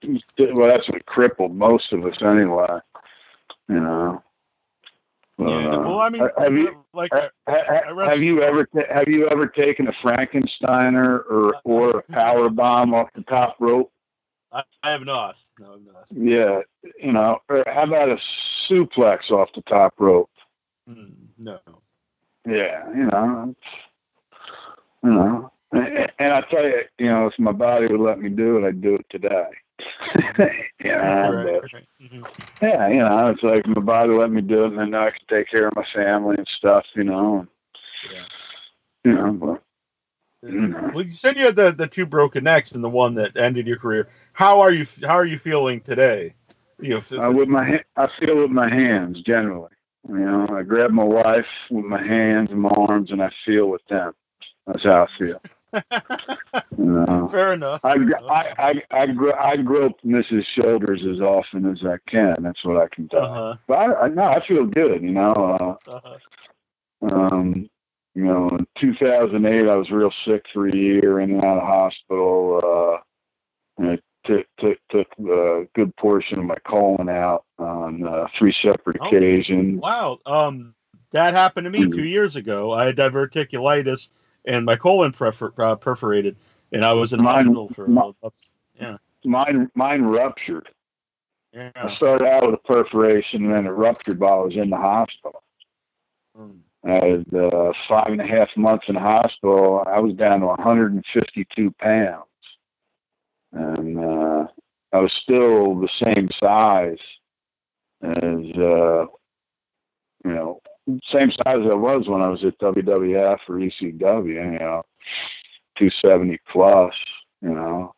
well, that's what crippled most of us anyway, Well, I mean, have you ever taken a Frankensteiner or a power bomb off the top rope? I have not. No, I've not. Yeah, or how about a suplex off the top rope? No. Yeah, and I tell you, if my body would let me do it, I'd do it today. Right. It's like my body let me do it, and then I can take care of my family and stuff, But, Well, you said you had the two broken necks and the one that ended your career. How are you feeling today? I feel with my hands generally. I grab my wife with my hands and my arms, and I feel with them. That's how I feel. Fair enough. I grope Mrs. Shoulders as often as I can. That's what I can do. But I feel good. In 2008, I was real sick for a year, in and out of hospital. And I took a good portion of my colon out on 3 separate occasions. Wow. That happened to me 2 years ago. I had diverticulitis, and my colon perforated, and I was in hospital for months. Yeah. Mine ruptured. Yeah. I started out with a perforation, and then it ruptured while I was in the hospital. I had 5.5 months in the hospital. I was down to 152 pounds, and I was still the same size as, you know, same size as I was when I was at WWF or ECW, you know, 270 plus, you know,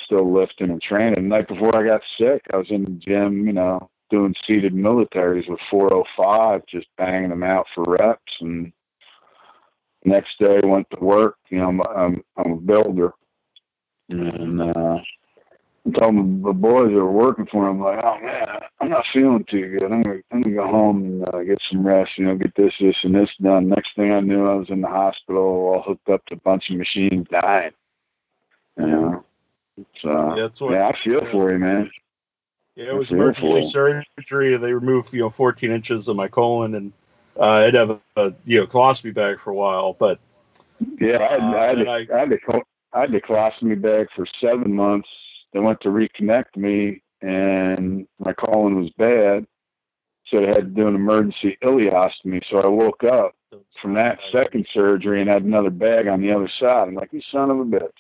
still lifting and training. The night before I got sick, I was in the gym, you know, doing seated militaries with 405, just banging them out for reps. And next day I went to work. You know, I'm a builder. And I told the boys that were working for him, like, oh man, I'm not feeling too good. I'm gonna go home and get some rest. You know, get this, and this done. Next thing I knew, I was in the hospital, all hooked up to a bunch of machines, dying. You know, so yeah, I feel for you, man. Yeah, it was emergency surgery. They removed 14 inches of my colon, and I'd have a colostomy bag for a while. But yeah, I had the colostomy bag for 7 months. They went to reconnect me, and my colon was bad, so they had to do an emergency ileostomy. So I woke up from that second surgery and had another bag on the other side. I'm like, you son of a bitch.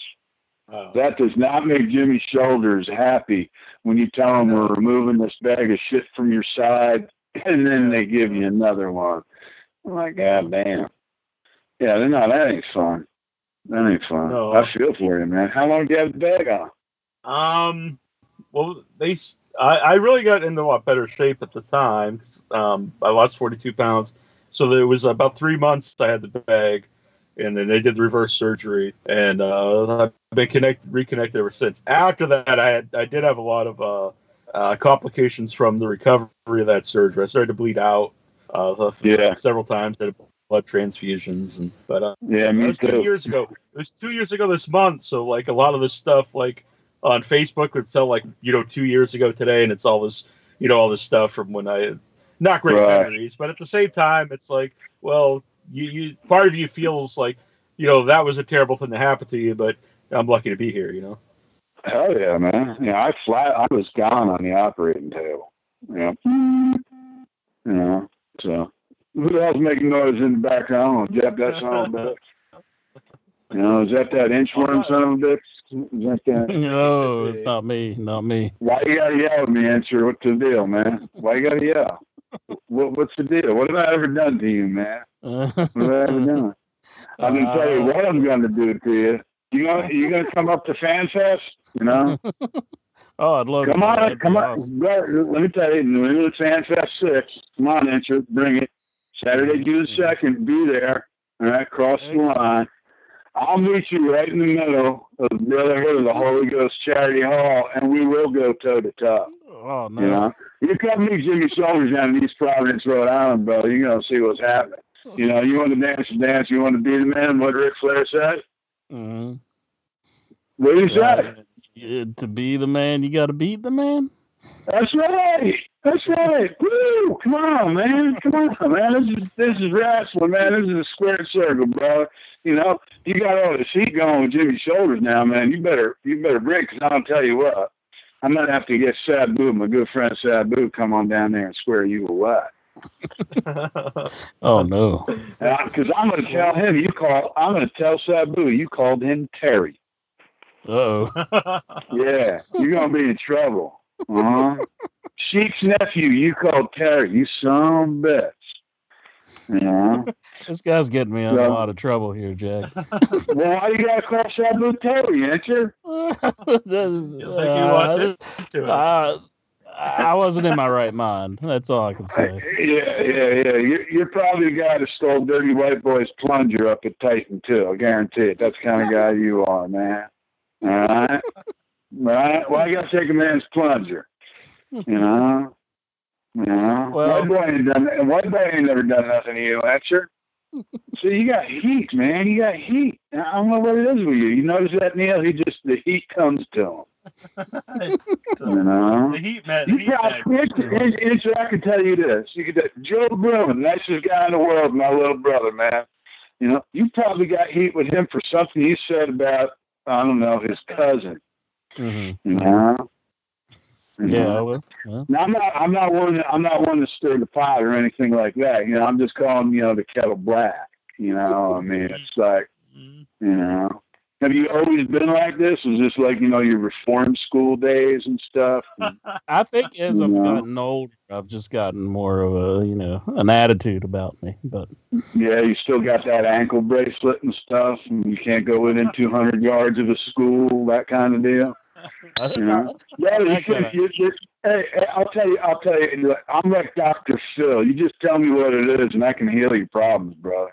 Oh. That does not make Jimmy's shoulders happy when you tell them we're removing this bag of shit from your side, and then they give you another one. I'm like, God damn. Yeah, that ain't fun. That ain't fun. No. I feel for you, man. How long do you have the bag on? Well, I really got into a lot better shape at the time. I lost 42 pounds. So there was about 3 months I had the bag, and then they did the reverse surgery, and I've been reconnected ever since. After that, I did have a lot of complications from the recovery of that surgery. I started to bleed out several times. I had blood transfusions, but yeah, me it was too. 2 years ago. It was 2 years ago this month. So like a lot of this stuff, like on Facebook, would tell like 2 years ago today, and it's all this all this stuff from when I not great memories, but at the same time, it's like, well, you part of you feels like that was a terrible thing to happen to you, but I'm lucky to be here. Hell yeah, man. I was gone on the operating table. So who the hell's making noise in the background? Jeff, that son of a bitch. Is that inchworm son of a bitch? No, it's not me. Not me. Why you gotta yell at me, Answer? What's the deal, man? Why you gotta yell? What's the deal? What have I ever done to you, man? What have I ever done? I'm gonna tell you what I'm gonna do to you. You gonna come up to Fan Fest? Oh, I'd love to. Come on. Awesome. Let me tell you, New England Fan Fest 6. Come on, Answer, bring it. Saturday, June 2nd, be there. All right, cross the line. I'll meet you right in the middle of the Brotherhood of the Holy Ghost Charity Hall, and we will go toe to toe. Oh no! You come meet Jimmy Soldiers down in East Providence, Rhode Island, brother. You're gonna see what's happening. You want to dance the dance. You want to be the man. What Ric Flair said. Mm-hmm. What do you say? To be the man, you got to beat the man. That's right. That's right. Woo! Come on, man. Come on, man. This is wrestling, man. This is a squared circle, bro. You got all this heat going with Jimmy's shoulders now, man. You better break, because I'll tell you what. I'm going to have to get Sabu, my good friend Sabu, come on down there and square you away. Oh, no. Because I'm going to tell him I'm going to tell Sabu you called him Terry. Uh-oh. Yeah, you're going to be in trouble. Sheik's nephew, you called Terry. You son of a bitch. This guy's getting me in a lot of trouble here, Jack. Well, why you gotta call Sabu Terry, ain't you? I wasn't in my right mind. That's all I can say. Yeah. You're probably the guy that stole Dirty White Boy's plunger up at Titan too. I guarantee it. That's the kind of guy you are, man. All right. Why you gotta take a man's plunger? Well, White Boy ain't never done nothing to you, Answer. So you got heat, man. You got heat. I don't know what it is with you. You notice that, Neil? The heat comes to him. The heat, man. I can tell you this. Joe Bruin, nicest guy in the world, my little brother, man. You probably got heat with him for something he said about, I don't know, his cousin. Mm-hmm. Yeah. Well. Now, I'm not one to stir the pot or anything like that. I'm just calling the kettle black. I mean, it's like, Have you always been like this? Was this like, your reform school days and stuff? I think as I've gotten older, I've just gotten more of a, an attitude about me. But yeah, you still got that ankle bracelet and stuff, and you can't go within 200 yards of a school, that kind of deal. Yeah, hey, I'll tell you, I'm like Dr. Phil. You just tell me what it is, and I can heal your problems, brother.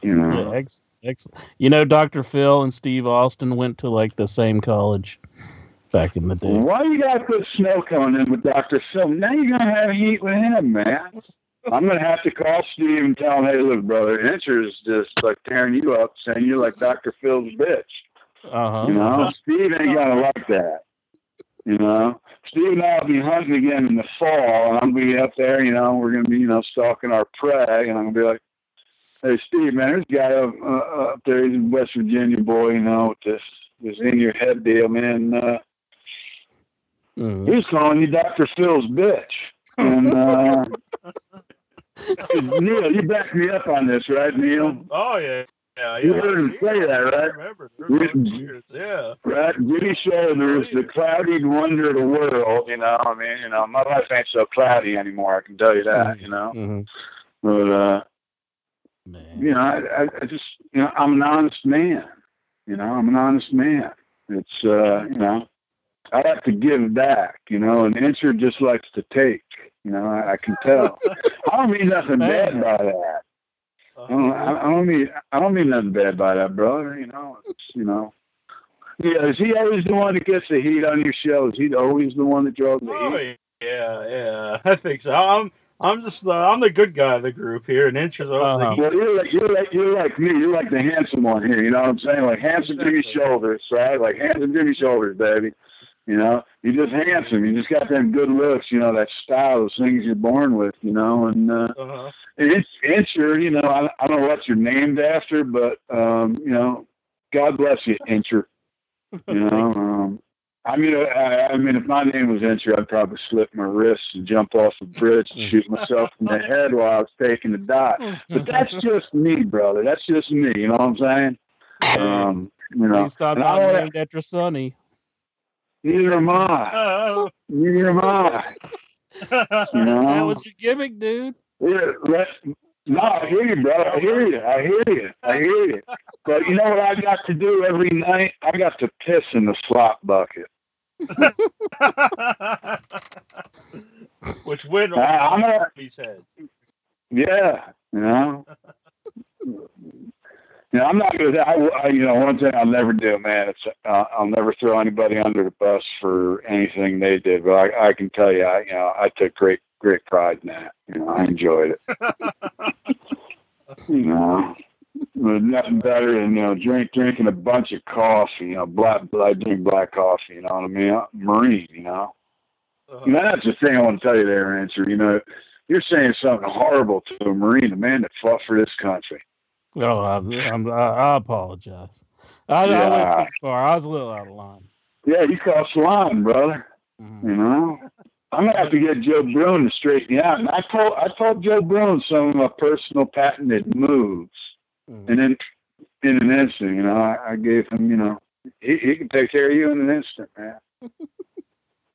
Yeah, excellent. Dr. Phil and Steve Austin went to like the same college back in the day. Why you got to put Snow coming in with Dr. Phil? Now you're gonna have heat with him, man. I'm gonna have to call Steve and tell him, hey, look, brother, Incher is just like tearing you up, saying you're like Dr. Phil's bitch. Steve ain't gonna like that. Steve and I will be hunting again in the fall, and I'm gonna be up there. We're gonna be, stalking our prey, and I'm gonna be like, hey, Steve, man, there's a guy up there. He's a West Virginia boy, with this in your head deal, man. He's calling you Dr. Phil's bitch. And Neil, you back me up on this, right, Neil? Oh yeah. You heard him say that, right? I remember. Yeah. Right. Jimmy Shoulders, the cloudy wonder of the world. My life ain't so cloudy anymore. I can tell you that. But I just, I'm an honest man. I'm an honest man. It's, I like to give back, and Incher just likes to take. I can tell. I don't mean nothing bad by that. I don't mean nothing bad by that, brother. Yeah, is he always the one that gets the heat on your show? Is he always the one that draws the heat? Yeah, I think so. I'm the good guy of the group here, and Incher's over the heat. Well, you're like me. You're like the handsome one here. You know what I'm saying? Like handsome Jimmy Shoulders, right? Like handsome Jimmy Shoulders, baby. You're just handsome. You just got them good looks. That style, those things you're born with. And it's Incher. I don't know what you're named after, but God bless you, Incher. I mean, if my name was Incher, I'd probably slip my wrists and jump off a bridge and shoot myself in the head while I was taking the dive. But that's just me, brother. That's just me. You know what I'm saying? Please stop being named after Sonny. Neither am I. Neither am I. That was your gimmick, dude. Yeah, no, I hear you, bro. I hear you. But you know what I got to do every night? I got to piss in the slop bucket. Which went on these heads. Yeah, I'm not good. One thing I'll never do, man. I'll never throw anybody under the bus for anything they did. But I can tell you, I took great pride in that. I enjoyed it. There's nothing better than drinking a bunch of coffee. I drink black coffee. You know what I mean? Marine. That's the thing I want to tell you there, Incher. You're saying something horrible to a Marine, a man that fought for this country. Oh, I apologize. I went too far. I was a little out of line. Yeah, you crossed the line, brother. I'm gonna have to get Joe Bruin to straighten you out. And I told Joe Bruin some of my personal patented moves, and then in an instant, I gave him, he can take care of you in an instant, man.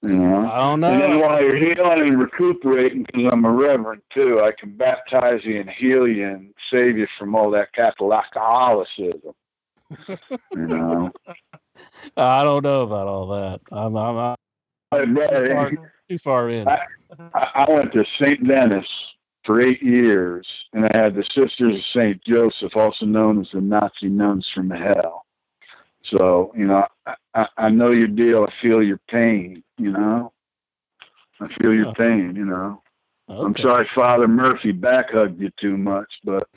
I don't know. And then while you're healing and recuperating, because I'm a reverend too, I can baptize you and heal you and save you from all that Catholicism. I don't know about all that. I'm too far in. I went to St. Denis for 8 years, and I had the Sisters of St. Joseph, also known as the Nazi nuns from hell. So, I know your deal. I feel your pain, I feel your pain, Okay. I'm sorry Father Murphy backhugged you too much, but,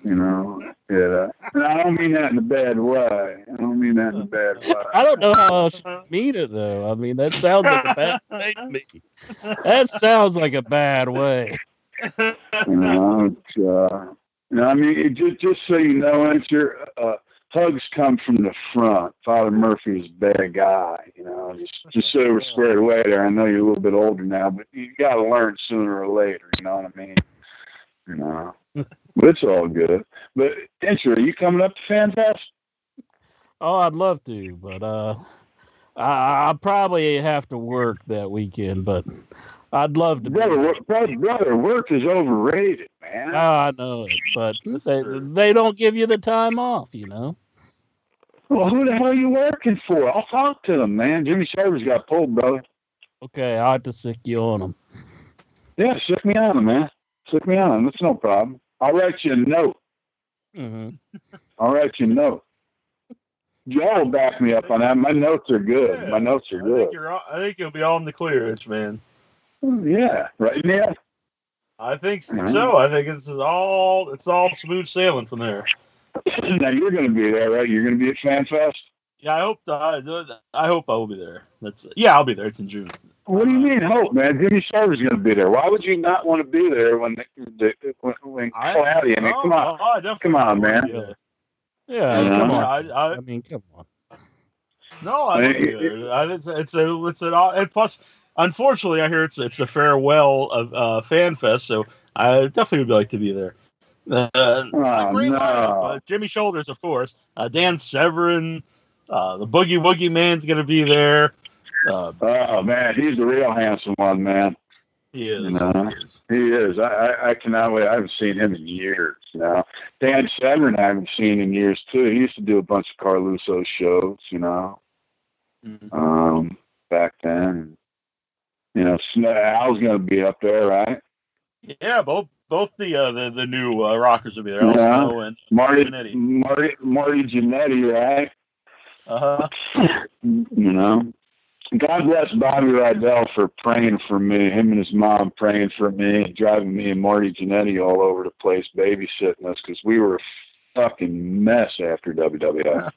yeah. And I don't mean that in a bad way. I don't know how else you mean it, though. I mean, that sounds like a bad way to me. That sounds like a bad way. Just so you know, Incher, hugs come from the front. Father Murphy is a bad guy, just so we're squared away there. I know you're a little bit older now, but you got to learn sooner or later, you know what I mean? you know. But it's all good. But, Incher, are you coming up to FanFest? Oh, I'd love to, but I'll probably have to work that weekend, but I'd love to. Brother, work is overrated, man. Oh, I know it, but they don't give you the time off, you know. Well, who the hell are you working for? I'll talk to them, man. Jimmy Server's got pulled, brother. Okay, I'll have to sick you on them. Yeah, sick me on them, man. Sick me on them. That's no problem. I'll write you a note. Mm-hmm. I'll write you a note. Joel will back me up on that. My notes are good. Yeah, My notes are good. I think you'll be all in the clearance, man. Yeah, right, yeah. I think so. I think it's all smooth sailing from there. Now you're going to be there, right? You're going to be at FanFest? Yeah, I hope I will be there. I'll be there. It's in June. What do you mean, hope, man? Jimmy Server's going to be there. Why would you not want to be there when Cloudy? I mean, come on, come on, man. Yeah, come on. I mean, come on. No, and plus, unfortunately, I hear it's the farewell of FanFest, so I definitely would like to be there. Great lineup. Jimmy Shoulders, of course. Dan Severin, the Boogie Woogie Man's going to be there. Oh man, he's the real handsome one, man. He is. You know? He is. I cannot wait. I haven't seen him in years. You know, Dan Severin I haven't seen in years too. He used to do a bunch of Carluso shows. You know, back then. You know, Al's going to be up there, right? Yeah, both the new rockers will be there. Yeah. Al Snow and Marty Jannetty, right? You know. God bless Bobby Rydell for praying for me. Him and his mom praying for me, driving me and Marty Jannetty all over the place, babysitting us because we were a fucking mess after WWF.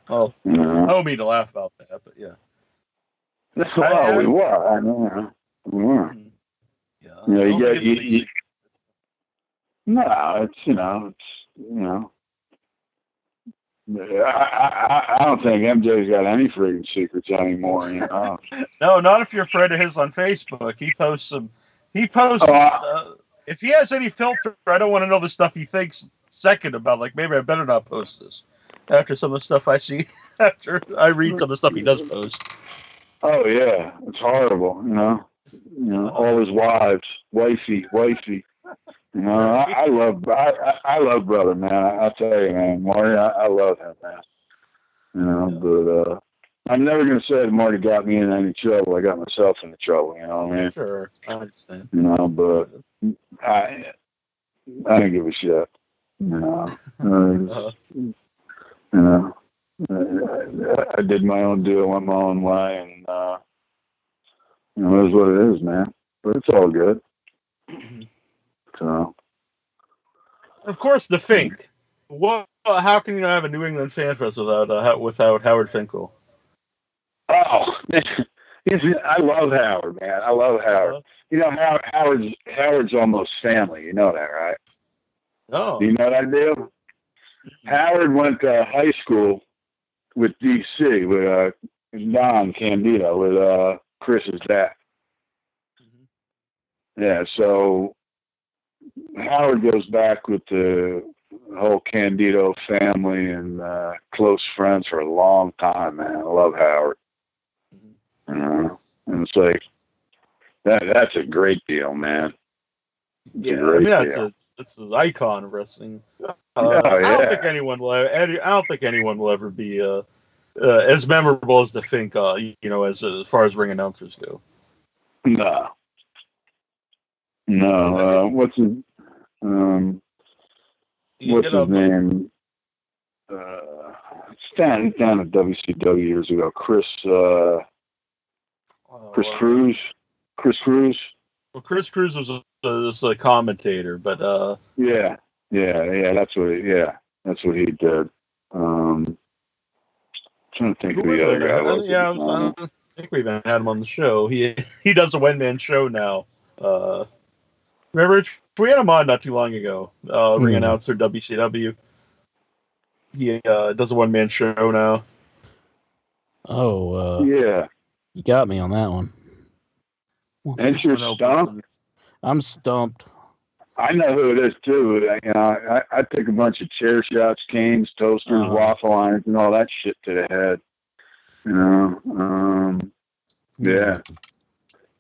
Oh, I don't mean to laugh about that, but yeah. Well, we were. I know. We were. Yeah. No, I don't think MJ's got any freaking secrets anymore, you know. No, not if you're a friend of his on Facebook. He posts some. If he has any filter, I don't want to know the stuff he thinks second about. Like, maybe I better not post this after some of the stuff I see. After I read some of the stuff he does post. Oh yeah, it's horrible, you know. All his wives, wifey. You know, I love brother, man. I'll tell you, man. Marty, I love him, man. You know, but I'm never gonna say that Marty got me in any trouble. I got myself into trouble. You know what I mean? Sure, I understand. You know, but I didn't give a shit. You know, I did my own deal, went my own way, and you know, it is what it is, man. But it's all good. So, of course, the Fink. How can you not have a New England Fan Fest without Howard Finkel? Oh, I love Howard, man. I love Howard. You know, Howard's almost family. You know that, right? Oh. Do you know that deal? Howard went to high school with DC, with Don Candido, with Chris's dad. Yeah, so Howard goes back with the whole Candido family and close friends for a long time, man. I love Howard. And it's like that's a great deal, man. That's an icon of wrestling. I don't think anyone will ever be as memorable as the Fink. As far as ring announcers go. No. What's his name? It's down at WCW years ago. Chris Cruz. Chris Cruz. Well, Chris Cruz was a commentator, but yeah. That's what he did. I'm trying to think of the other guy. I think we even had him on the show. He does a one-man show now. Remember, we had him on not too long ago. Ring announcer, WCW. He does a one-man show now. Oh, yeah. You got me on that one. And you're stumped? I'm stumped. I know who it is too. You know, I took a bunch of chair shots, canes, toasters, waffle irons, and all that shit to the head. You know, yeah.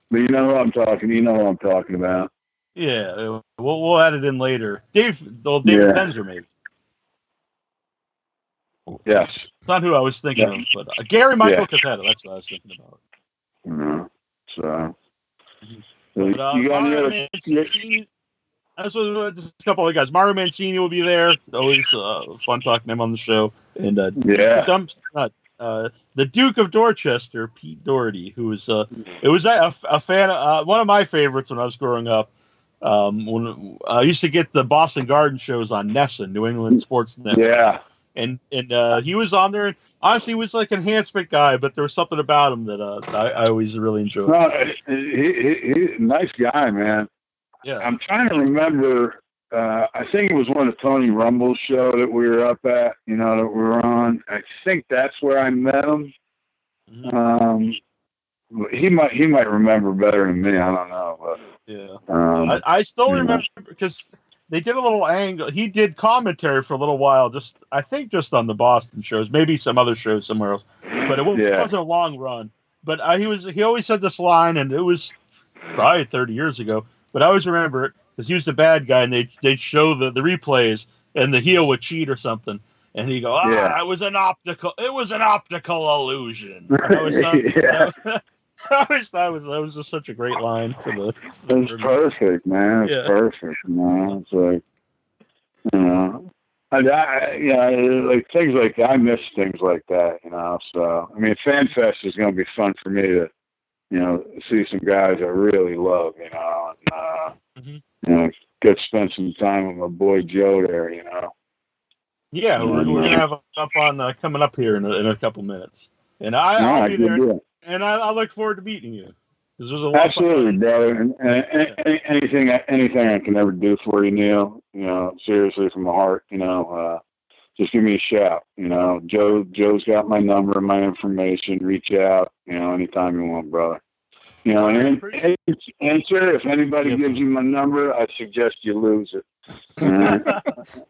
But you know what I'm talking. You know what I'm talking about. Yeah, we'll add it in later. David Penzer, maybe. Yes. It's not who I was thinking of, but Gary Michael Capetta. That's what I was thinking about. So. But, you got Mario Mancini, just a couple of guys. Mario Mancini will be there. Always fun talking to him on the show. And the Duke of Dorchester, Pete Doherty, who was it was a fan, one of my favorites when I was growing up. When I used to get the Boston Garden shows on NESN, New England Sports Network. Yeah. And he was on there. And honestly, he was like an enhancement guy, but there was something about him that I always really enjoyed. No, he's a nice guy, man. Yeah. I'm trying to remember. I think it was one of Tony Rumble's show that we were up at, you know, that we were on. I think that's where I met him. He might remember better than me. I don't know. But, yeah. I still remember because they did a little angle. He did commentary for a little while, I think just on the Boston shows, maybe some other shows somewhere else. But it wasn't a long run. But he always said this line, and it was probably 30 years ago. But I always remember it because he was the bad guy, and they'd show the replays, and the heel would cheat or something, and he'd go, it was an optical illusion. I always thought that was just such a great line for the. It's perfect, man. It's perfect. You know, it's like, you know, like things like that. I miss things like that. You know, so I mean, Fan Fest is going to be fun for me to, you know, see some guys I really love. You know, and you know, get to spend some time with my boy Joe there. You know. Yeah, we're gonna have up on coming up here in a couple minutes, and I'll be there. And I look forward to meeting you. There's a lot Absolutely, brother. And anything I can ever do for you, Neil. You know, seriously, from my heart. You know, just give me a shout. You know, Joe's got my number and my information. Reach out. You know, anytime you want, brother. You know, and answer if anybody gives you my number, I suggest you lose it.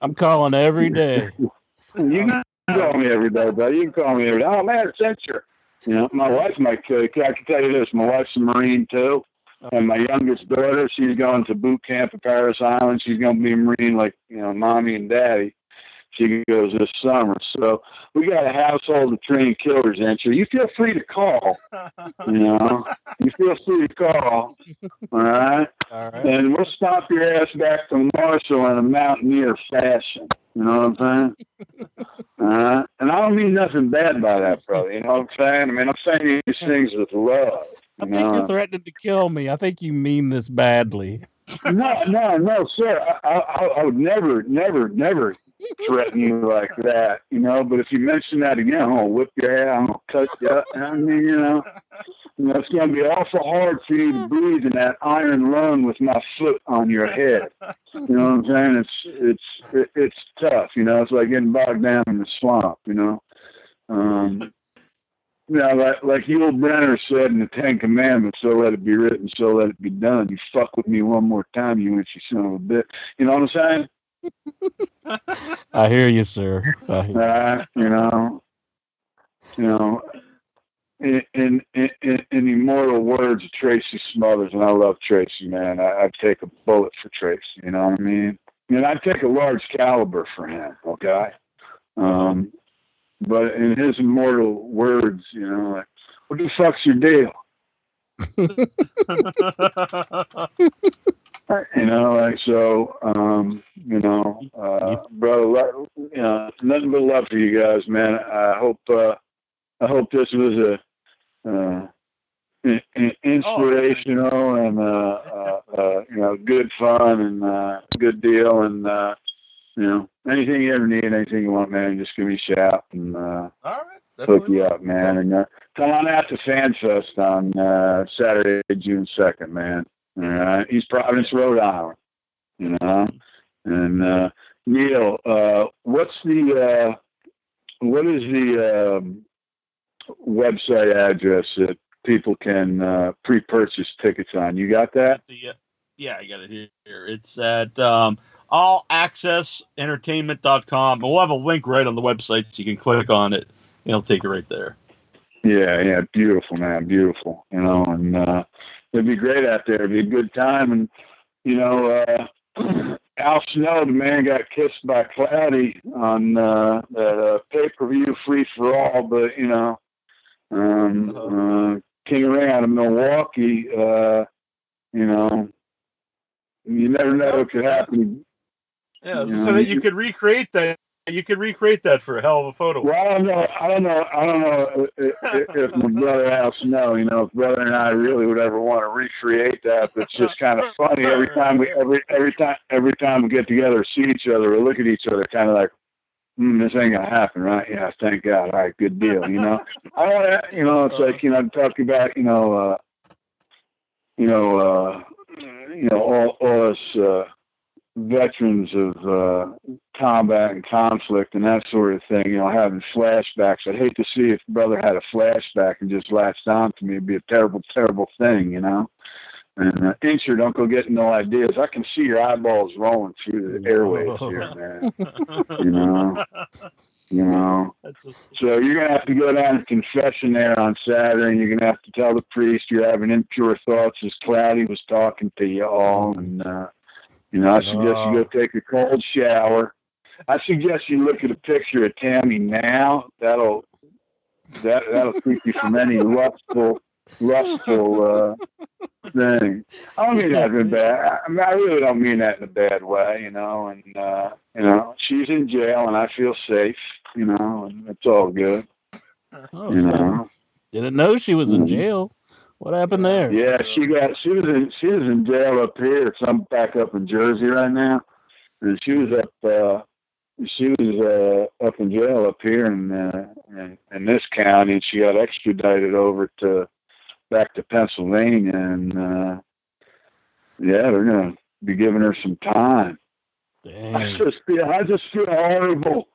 I'm calling every day. You can call me every day, brother. You can call me every day. Oh man, it's Sytch. You know, my wife might kill you. I can tell you this: my wife's a Marine too, and my youngest daughter, she's going to boot camp at Paris Island. She's going to be a Marine, like, you know, mommy and daddy. She goes this summer, so we got a household of trained killers. Answer. You feel free to call. You know, you feel free to call. All right. And we'll stomp your ass back to Marshall in a mountaineer fashion. You know what I'm saying? And I don't mean nothing bad by that, brother. You know what I'm saying? I mean, I'm saying these things with love. I think you're threatening to kill me. I think you mean this badly. No, sir. I would never threaten you like that, you know. But if you mention that again, I'm gonna whip your hair. I'm gonna cut you up. I mean, you know, it's gonna be awful hard for you to breathe in that iron lung with my foot on your head. You know what I'm saying? It's tough. You know, it's like getting bogged down in the swamp. You know. You know, like Yul Brynner said in the Ten Commandments, so let it be written, so let it be done. You fuck with me one more time, you ain't you son of a bitch. You know what I'm saying? I hear you, sir. You know, in immortal words of Tracy Smothers, and I love Tracy, man. I'd take a bullet for Tracy. You know what I mean? And I'd take a large caliber for him. Okay. But in his immortal words, you know, like, what the fuck's your deal? You know, like, so, you know, brother, you know, nothing but love for you guys, man. I hope this was inspirational and, you know, good fun and good deal. And, you know, anything you ever need, anything you want, man, just give me a shout and all right, hook you up, man. And come on out to Fan Fest on Saturday, June 2nd, man. East Providence, Rhode Island. You know, and Neil, what is the website address that people can pre-purchase tickets on? You got that? Yeah, I got it here. It's at allaccessentertainment.com. And we'll have a link right on the website so you can click on it. It'll take you right there. Yeah, beautiful, man, beautiful. And it'd be great out there. It'd be a good time. And, Al Snow, the man, got kissed by Kloudi on that pay-per-view free-for-all, but, King of Ring out of Milwaukee, you never know what could happen. Yeah, so that you could recreate that. You could recreate that for a hell of a photo. Well, I don't know if my brother Al Snow, if brother and I really would ever want to recreate that. But it's just kind of funny every time we get together, see each other, or look at each other, kind of like, this ain't gonna happen, right? Yeah, thank God. All right, good deal. I want to, it's like, talking about, all us veterans of combat and conflict and that sort of thing, having flashbacks. I'd hate to see if brother had a flashback and just latched on to me. It'd be a terrible, terrible thing, And Incher, don't go getting no ideas. I can see your eyeballs rolling through the airwaves here, man. So you're going to have to go down to confession there on Saturday, and you're going to have to tell the priest you're having impure thoughts as Kloudi was talking to you all. And, I suggest you go take a cold shower. I suggest you look at a picture of Tammy now. That'll keep you from any lustful thing. I don't mean that in a bad. I really don't mean that in a bad way, And she's in jail, and I feel safe, and it's all good. Didn't know she was in jail. What happened there? Yeah, she was in jail up here. I'm back up in Jersey right now, and she was up in jail up here in this county, and she got extradited over back to Pennsylvania, and they're gonna be giving her some time. Dang. I just feel horrible.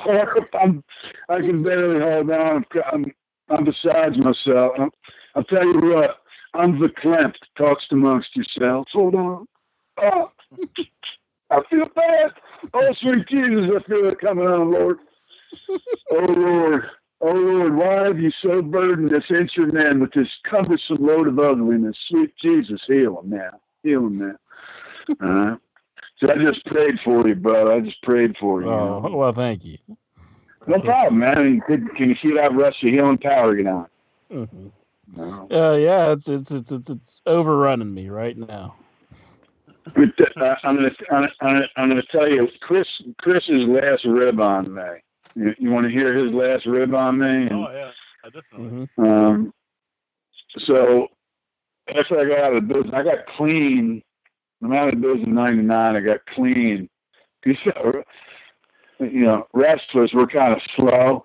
I can barely hold on. I'm besides myself. I'll tell you what, I'm verklempt. Talks amongst yourselves. Hold on. Oh, I feel bad. Oh, sweet Jesus, I feel it coming on, Lord. Oh, Lord, why have you so burdened this injured man with this cumbersome load of ugliness? Sweet Jesus, heal him now. So I just prayed for you, brother. I just prayed for you. Oh, well, thank you. No problem, man. Can you see that rush of healing power get on? Mm-hmm. No. Yeah, it's overrunning me right now. I'm gonna tell you, Chris's last rib on me. You want to hear his last rib on me? Oh yeah, definitely. Mm-hmm. So after I got out of the business, I got clean. I'm out of the business in '99. I got clean. Wrestlers were kind of slow.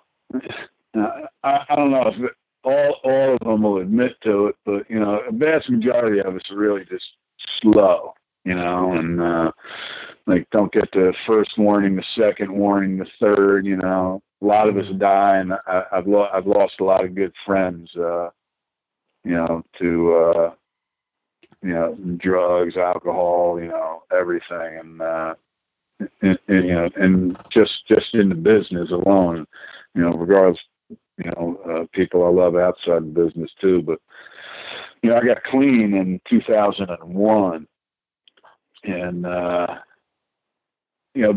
I don't know if all of them will admit to it, but a vast majority of us are really just slow, and don't get the first warning, the second warning, the third. A lot of us die, and I've lost a lot of good friends, to drugs, alcohol, everything, and just in the business alone, regardless. People I love outside the business too, but I got clean in 2001, and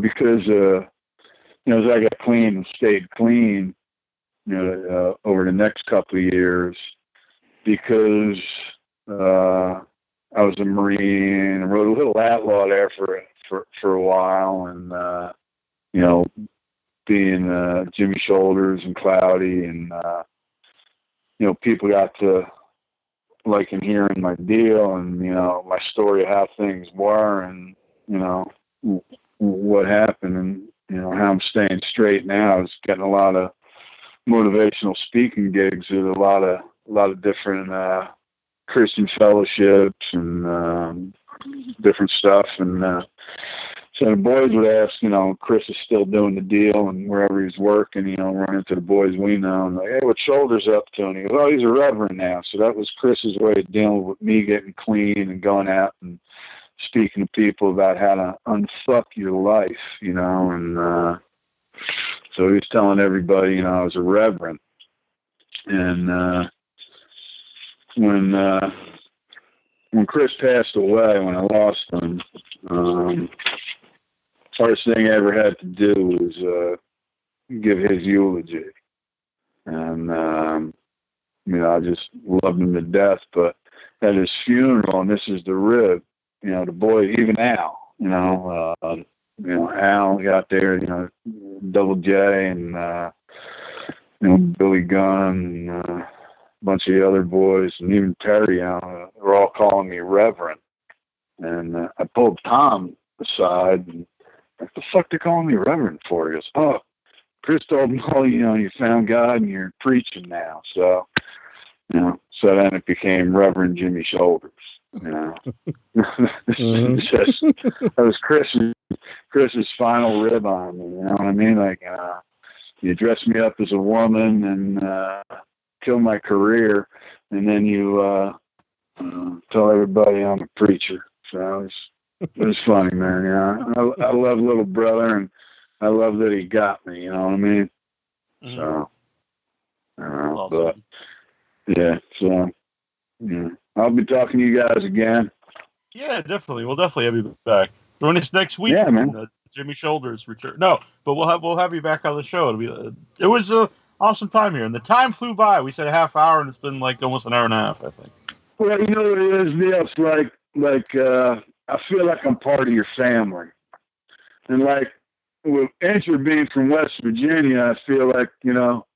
because as I got clean and stayed clean, over the next couple of years, because I was a Marine and wrote a little outlaw there for a while, and being Jimmy Shoulders and Kloudi, and people got to liking hearing my deal and my story of how things were, and what happened, and how I'm staying straight now. I was getting a lot of motivational speaking gigs at a lot of different Christian fellowships and different stuff, and so the boys would ask, Chris is still doing the deal, and wherever he's working, run into the boys we know, and like, hey, what Shoulders up to? And he goes, oh, he's a reverend now. So that was Chris's way of dealing with me getting clean and going out and speaking to people about how to unfuck your life, you know, and so he was telling everybody, you know, I was a reverend. And when Chris passed away, when I lost him, first thing I ever had to do was give his eulogy. And, you know, I just loved him to death. But at his funeral, and this is the rib, you know, the boy, even Al, you know, Al got there, you know, Double J and, you know, Billy Gunn and a bunch of the other boys, and even Terry, were all calling me Reverend. And I pulled Tom aside, and what the fuck they calling me Reverend for? He goes, oh, Chris told me, oh, you know, you found God and you're preaching now. So, you know, so then it became Reverend Jimmy Shoulders. You know, that was Chris's final rib on me. You know what I mean? Like, you dress me up as a woman and kill my career, and then you tell everybody I'm a preacher. So it was funny, man. Yeah, I love little brother, and I love that he got me. You know what I mean? So, awesome. But yeah, so yeah, I'll be talking to you guys again. Yeah, definitely. We'll definitely have you back. Join us next week. Yeah, man. Jimmy Shoulders return. No, but we'll have you back on the show. It was an awesome time here, and the time flew by. We said a half hour, and it's been like almost an hour and a half, I think. Well, you know what it is, Neil? It's like I feel like I'm part of your family, and like with Incher being from West Virginia, I feel like, you know,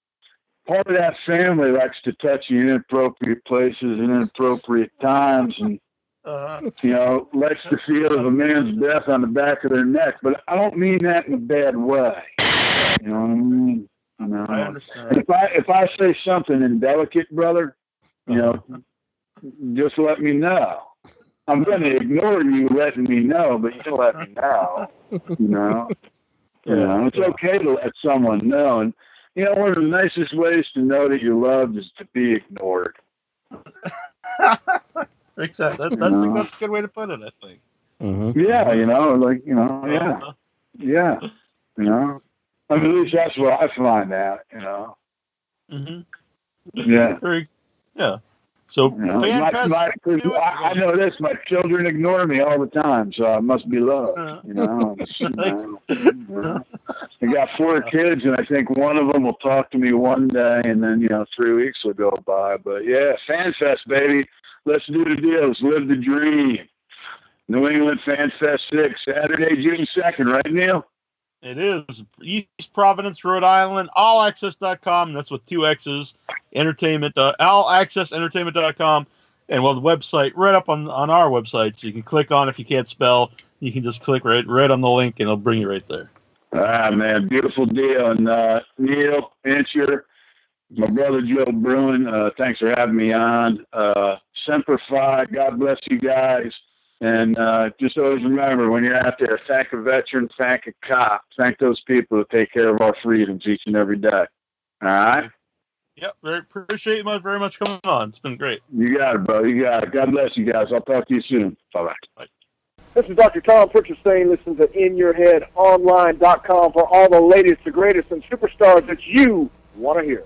part of that family likes to touch you in inappropriate places and inappropriate times, and you know, likes the feel of a man's breath on the back of their neck. But I don't mean that in a bad way. You know what I mean? You know? I understand. If I say something indelicate, brother, you know, just let me know. I'm going to ignore you letting me know, but you let me know. You know, it's okay to let someone know. And you know, one of the nicest ways to know that you're loved is to be ignored. Exactly. That's a good way to put it, I think. Mm-hmm. Yeah, you know, like, you know, yeah, you know. I mean, at least that's what I find out, you know. Mm-hmm. Yeah. Yeah. So, you know, I know this. My children ignore me all the time, so I must be loved. You know, I got 4 kids, and I think one of them will talk to me one day, and then, you know, 3 weeks will go by. But yeah, Fan Fest, baby. Let's do the deal. Let's live the dream. New England Fan Fest 6, Saturday, June 2nd, right, Neil? It is. East Providence, Rhode Island, allaccess.com. That's with 2 X's. Entertainment, allaccessentertainment.com. And well, the website right up on our website, so you can click on. If you can't spell, you can just click right on the link, and it'll bring you right there. Ah, man, beautiful deal. And Neil, Incher, my brother Joe Bruin, thanks for having me on. Semper Fi, God bless you guys. And just always remember, when you're out there, thank a veteran, thank a cop, thank those people who take care of our freedoms each and every day. All right? Yep, appreciate you very much coming on. It's been great. You got it, bro. You got it. God bless you guys. I'll talk to you soon. Bye-bye. Bye. This is Dr. Tom Prichard saying listen to InYourHeadOnline.com for all the latest, the greatest, and superstars that you want to hear.